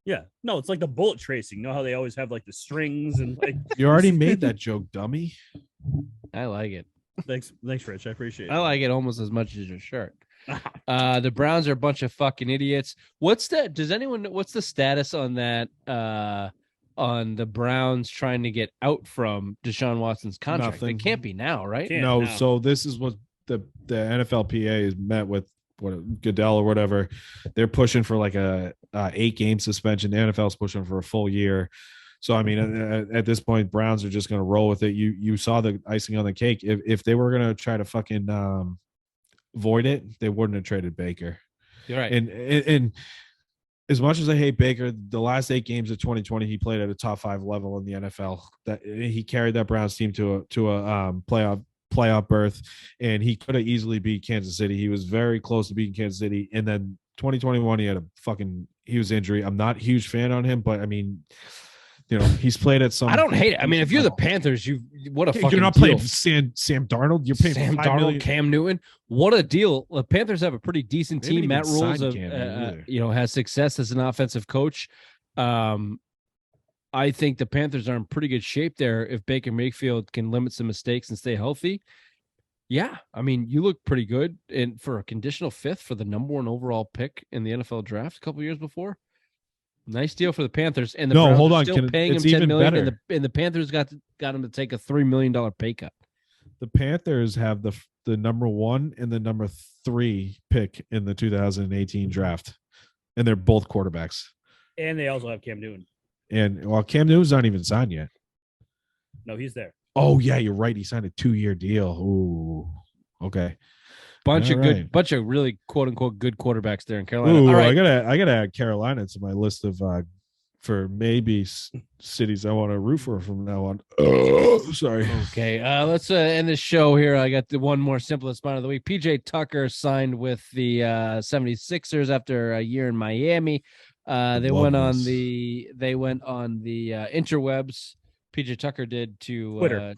D: Yeah. No, it's like the bullet tracing. You know how they always have like the strings and like.
C: You already made that joke, dummy.
B: I like it.
D: Thanks, Rich. I appreciate it.
B: I like it almost as much as your shirt. The Browns are a bunch of fucking idiots. What's that? Does anyone know what's the status on that? On the Browns trying to get out from Deshaun Watson's contract?
C: Nothing.
B: It can't be now, right?
D: Can't.
C: No,
D: no.
C: so this is what the NFLPA has met with Goodell or whatever. They're pushing for like a 8-game suspension. The NFL's pushing for a full year. So I mean, at this point, Browns are just going to roll with it. You saw the icing on the cake. If they were going to try to fucking void it, they wouldn't have traded Baker.
B: You're right.
C: And as much as I hate Baker, the last 8 games of 2020, he played at a top 5 level in the NFL. That he carried that Browns team to a playoff berth, and he could have easily beat Kansas City. He was very close to beating Kansas City, and then 2021, he was injury. I'm not a huge fan on him, but I mean, you know, he's played at some.
B: I don't hate it. I mean, if you're the Panthers, what a fucking
C: You're not
B: deal.
C: playing Sam Darnold. You're paying
B: Sam
C: $5
B: Darnold,
C: million.
B: Cam Newton. What a deal. The Panthers have a pretty decent
C: They haven't
B: team. Matt
C: even
B: Rules,
C: signed Cam Newton either.
B: has success as an offensive coach. I think the Panthers are in pretty good shape there if Baker Mayfield can limit some mistakes and stay healthy. Yeah, I mean, you look pretty good, and for a conditional 5th for the number 1 overall pick in the NFL draft a couple years before. Nice deal for the Panthers, and the
C: No,
B: Browns
C: hold
B: are
C: on,
B: still paying him
C: it's
B: $10
C: even
B: million,
C: better.
B: and the Panthers got him to take a $3 million pay cut.
C: The Panthers have the number 1 and the number 3 pick in the 2018 draft, and they're both quarterbacks.
D: And they also have Cam Newton.
C: And well, Cam Newton's not even signed yet.
D: No, he's there.
C: Oh yeah, you're right. He signed a 2-year deal. Ooh, okay.
B: Bunch
C: All
B: of good,
C: right.
B: bunch of really quote unquote good quarterbacks there in Carolina.
C: Ooh,
B: All right,
C: I gotta add Carolina to my list of for maybe cities I want to root for from now on. Sorry.
B: okay. Let's end this show here. I got the one more simplest spot of the week. PJ Tucker signed with the 76ers after a year in Miami. They went on the interwebs. PJ Tucker did to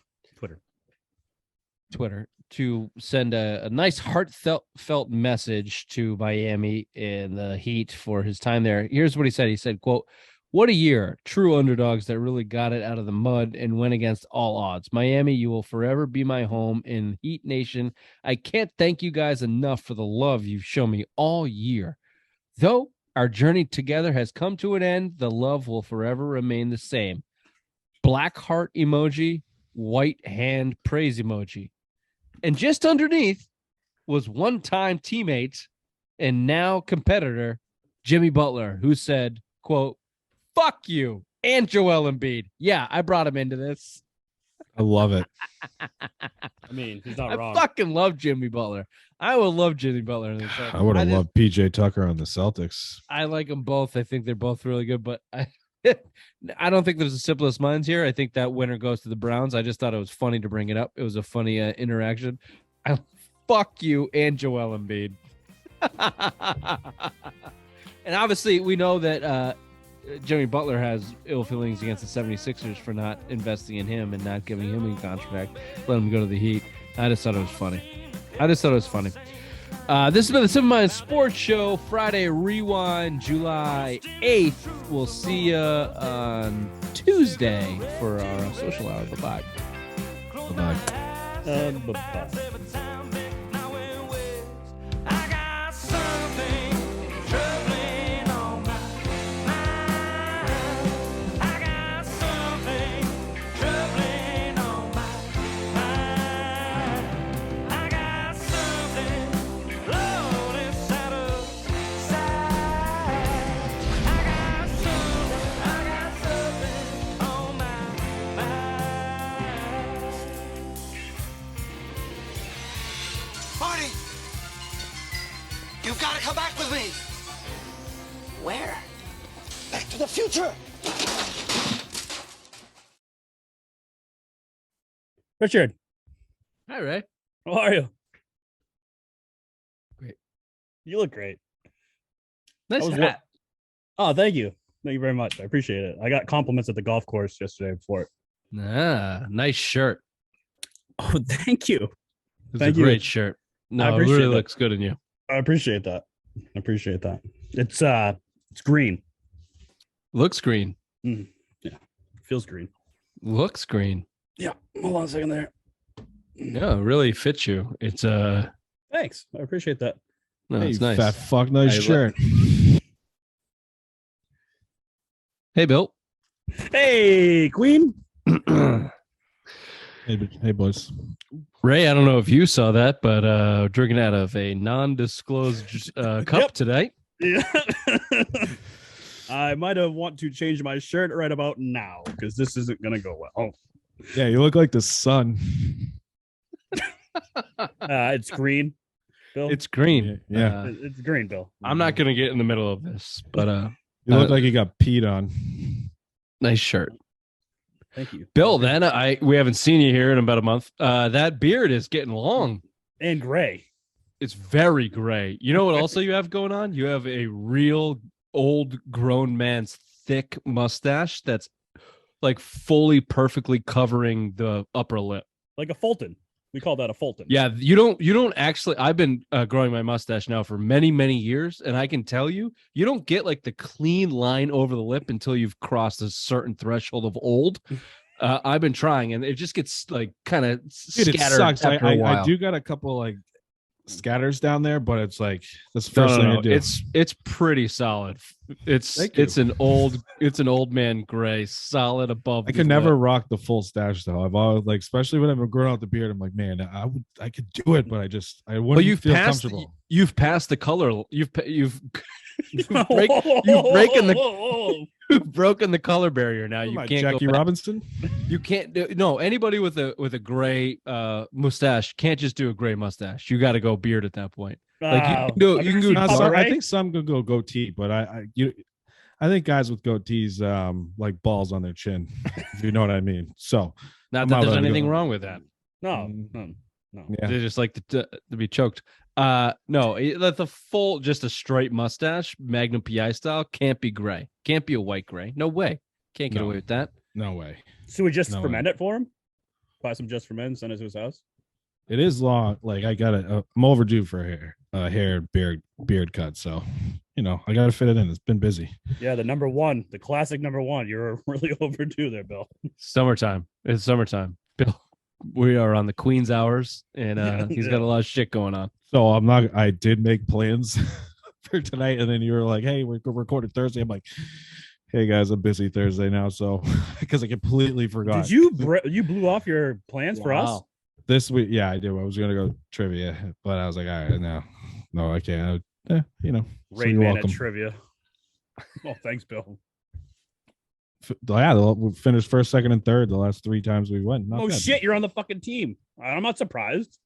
B: Twitter to send a nice heartfelt message to Miami and the Heat for his time there. Here's what he said. He said, quote, "What a year. True underdogs that really got it out of the mud and went against all odds. Miami, you will forever be my home in Heat Nation. I can't thank you guys enough for the love you've shown me all year. Though our journey together has come to an end, the love will forever remain the same. Black heart emoji, white hand praise emoji." And just underneath was one-time teammate and now competitor Jimmy Butler, who said, quote, "Fuck you and Joel Embiid." Yeah, I brought him into this.
C: I love it.
D: I mean, he's not
B: I
D: wrong.
B: fucking love Jimmy Butler. I would love Jimmy Butler in this.
C: I would have loved PJ Tucker on the Celtics.
B: I like them both. I think they're both really good, but I don't think there's the simplest minds here. I think that winner goes to the Browns. I just thought it was funny to bring it up. It was a funny interaction. Fuck you and Joel Embiid. And obviously, we know that Jimmy Butler has ill feelings against the 76ers for not investing in him and not giving him a contract, let him go to the Heat. I just thought it was funny. This has been the Simple Mind Sports Show, Friday Rewind, July 8th. We'll see you on Tuesday for our social hour. Bye-bye.
C: Bye-bye.
D: Bye-bye.
E: Marty! You've got to come back with me! Where? Back to the future!
D: Richard,
B: Hi, Ray.
D: how are you?
B: Great.
D: You look great.
B: Nice
D: was
B: hat.
D: Oh, thank you. Thank you very much. I appreciate it. I got compliments at the golf course yesterday for it.
B: Nice shirt.
D: Oh, thank you.
B: It's
D: Thank
B: a
D: you.
B: great shirt. No, it
D: appreciate
B: really
D: that.
B: looks good in you.
D: I appreciate that. It's green.
B: Looks green.
D: Feels green.
B: Looks green.
D: Yeah. Hold on a second there.
B: Yeah, it really fits you. It's
D: Thanks. I appreciate that.
B: no,
C: Hey,
B: it's nice.
C: fat fuck, nice
B: Hey,
C: shirt.
B: Hey, Bill.
D: Hey, Queen.
C: Hey, boys.
B: Ray, I don't know if you saw that, but drinking out of a non-disclosed cup
D: Yep.
B: today.
D: Yeah. I might have want to change my shirt right about now because this isn't gonna go well.
C: Yeah, you look like the sun.
D: It's green, Bill.
B: It's green.
C: Yeah.
D: It's green, Bill.
B: I'm not gonna get in the middle of this, but
C: You look like you got peed on.
B: nice shirt.
D: Thank you,
B: Bill, then we haven't seen you here in about a month. That beard is getting long.
D: And gray.
B: It's very gray. You know what also you have going on? You have a real old grown man's thick mustache that's like fully perfectly covering the upper lip.
D: Like a Fulton. We call that a Fulton.
B: Yeah, you don't actually. I've been growing my mustache now for many, many years, and I can tell you, you don't get like the clean line over the lip until you've crossed a certain threshold of old. I've been trying, and it just gets like kind of
C: Dude, it
B: scattered
C: sucks.
B: after a while.
C: I do got a couple like scatters down there, but it's like that's the first thing I do.
B: It's pretty solid.
C: Thank you.
B: It's an old man gray, solid above.
C: I
B: the
C: can never
B: lip.
C: rock the full stash though. I've always like, especially when I've grown out the beard. I'm like, man, I could do it, but I wouldn't
B: You've
C: feel
B: passed.
C: comfortable.
B: You've passed the color. You've broken the color barrier now.
C: What
B: You
C: am I,
B: can't
C: Jackie
B: go back.
C: Robinson.
B: You can't do no. Anybody with a gray mustache can't just do a gray mustache. You got to go beard at that point. Like you can do. You can do.
C: I think some could go goatee, but I think guys with goatees like balls on their chin, if you know what I mean. So
B: Not
C: I'm
B: that
C: not
B: there's
C: letting
B: anything
C: go.
B: wrong with that.
D: No.
C: yeah,
B: They just like to be choked. No, the full, just a straight mustache, Magnum PI style, can't be gray. Can't be a white gray. No way. Can't get
C: No.
B: away with that.
C: no way.
D: So we just
C: No
D: ferment
C: way.
D: it for him? Buy some just ferment, send it to his house?
C: It is long. Like I got it. I'm overdue for a hair beard cut. So I got to fit it in. It's been busy.
D: Yeah, the classic number one. You're really overdue there, Bill.
B: Summertime. It's summertime. Bill, we are on the Queen's hours, and he's got a lot of shit going on.
C: So I did make plans for tonight, and then you were like, "Hey, we're recording Thursday." I'm like, "Hey guys, I'm busy Thursday now," so because I completely forgot.
D: Did you blew off your plans for us?
B: Wow.
C: This week? Yeah, I did. I was gonna go trivia, but I was like, all right, no, I can't. So
D: Rain
C: you're
D: Man
C: welcome.
D: at trivia. Oh, thanks, Bill.
C: Yeah, we finished first, second, and third the last 3 times we went. Not
D: Oh
C: bad.
D: shit, you're on the fucking team. I'm not surprised.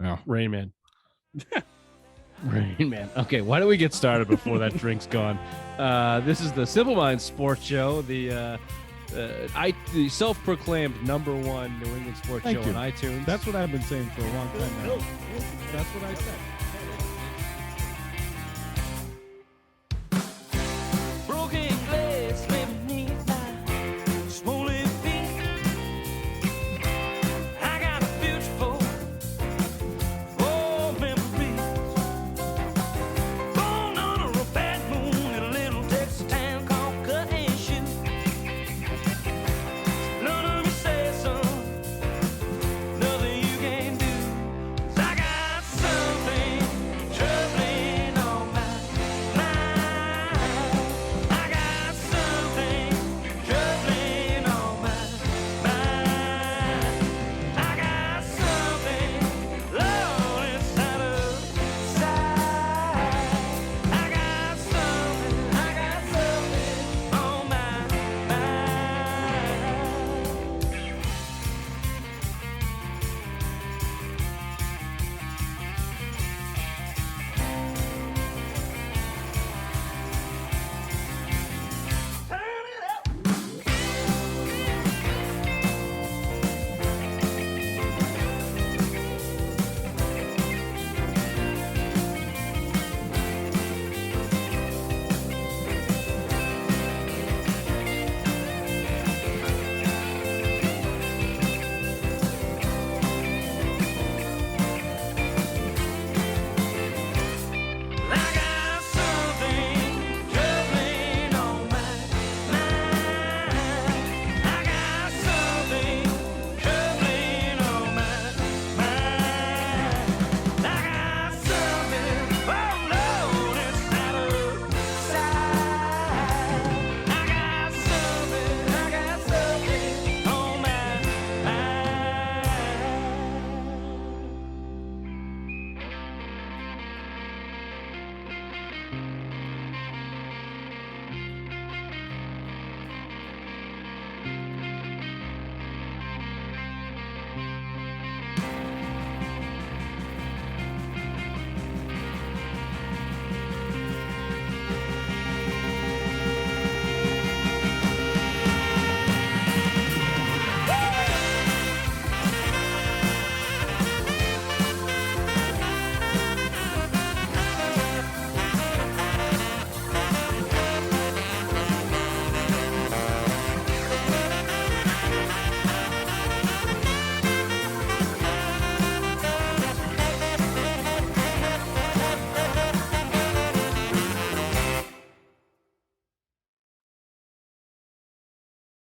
C: Yeah.
B: Rain Man. Rain Man. Okay, why don't we get started before that drink's gone? This is the Simple Minds Sports Show, the self-proclaimed #1 New England sports
C: Thank
B: show
C: you.
B: on iTunes.
C: That's what I've been saying for a long time now.
D: Bill,
C: That's what I said.
F: Broken glass left beneath my swollen feet. I got a beautiful memories. Born under a bad moon in a little Texas town called Cut and Shoot. None of me says so, nothing you can do. 'Cause I got something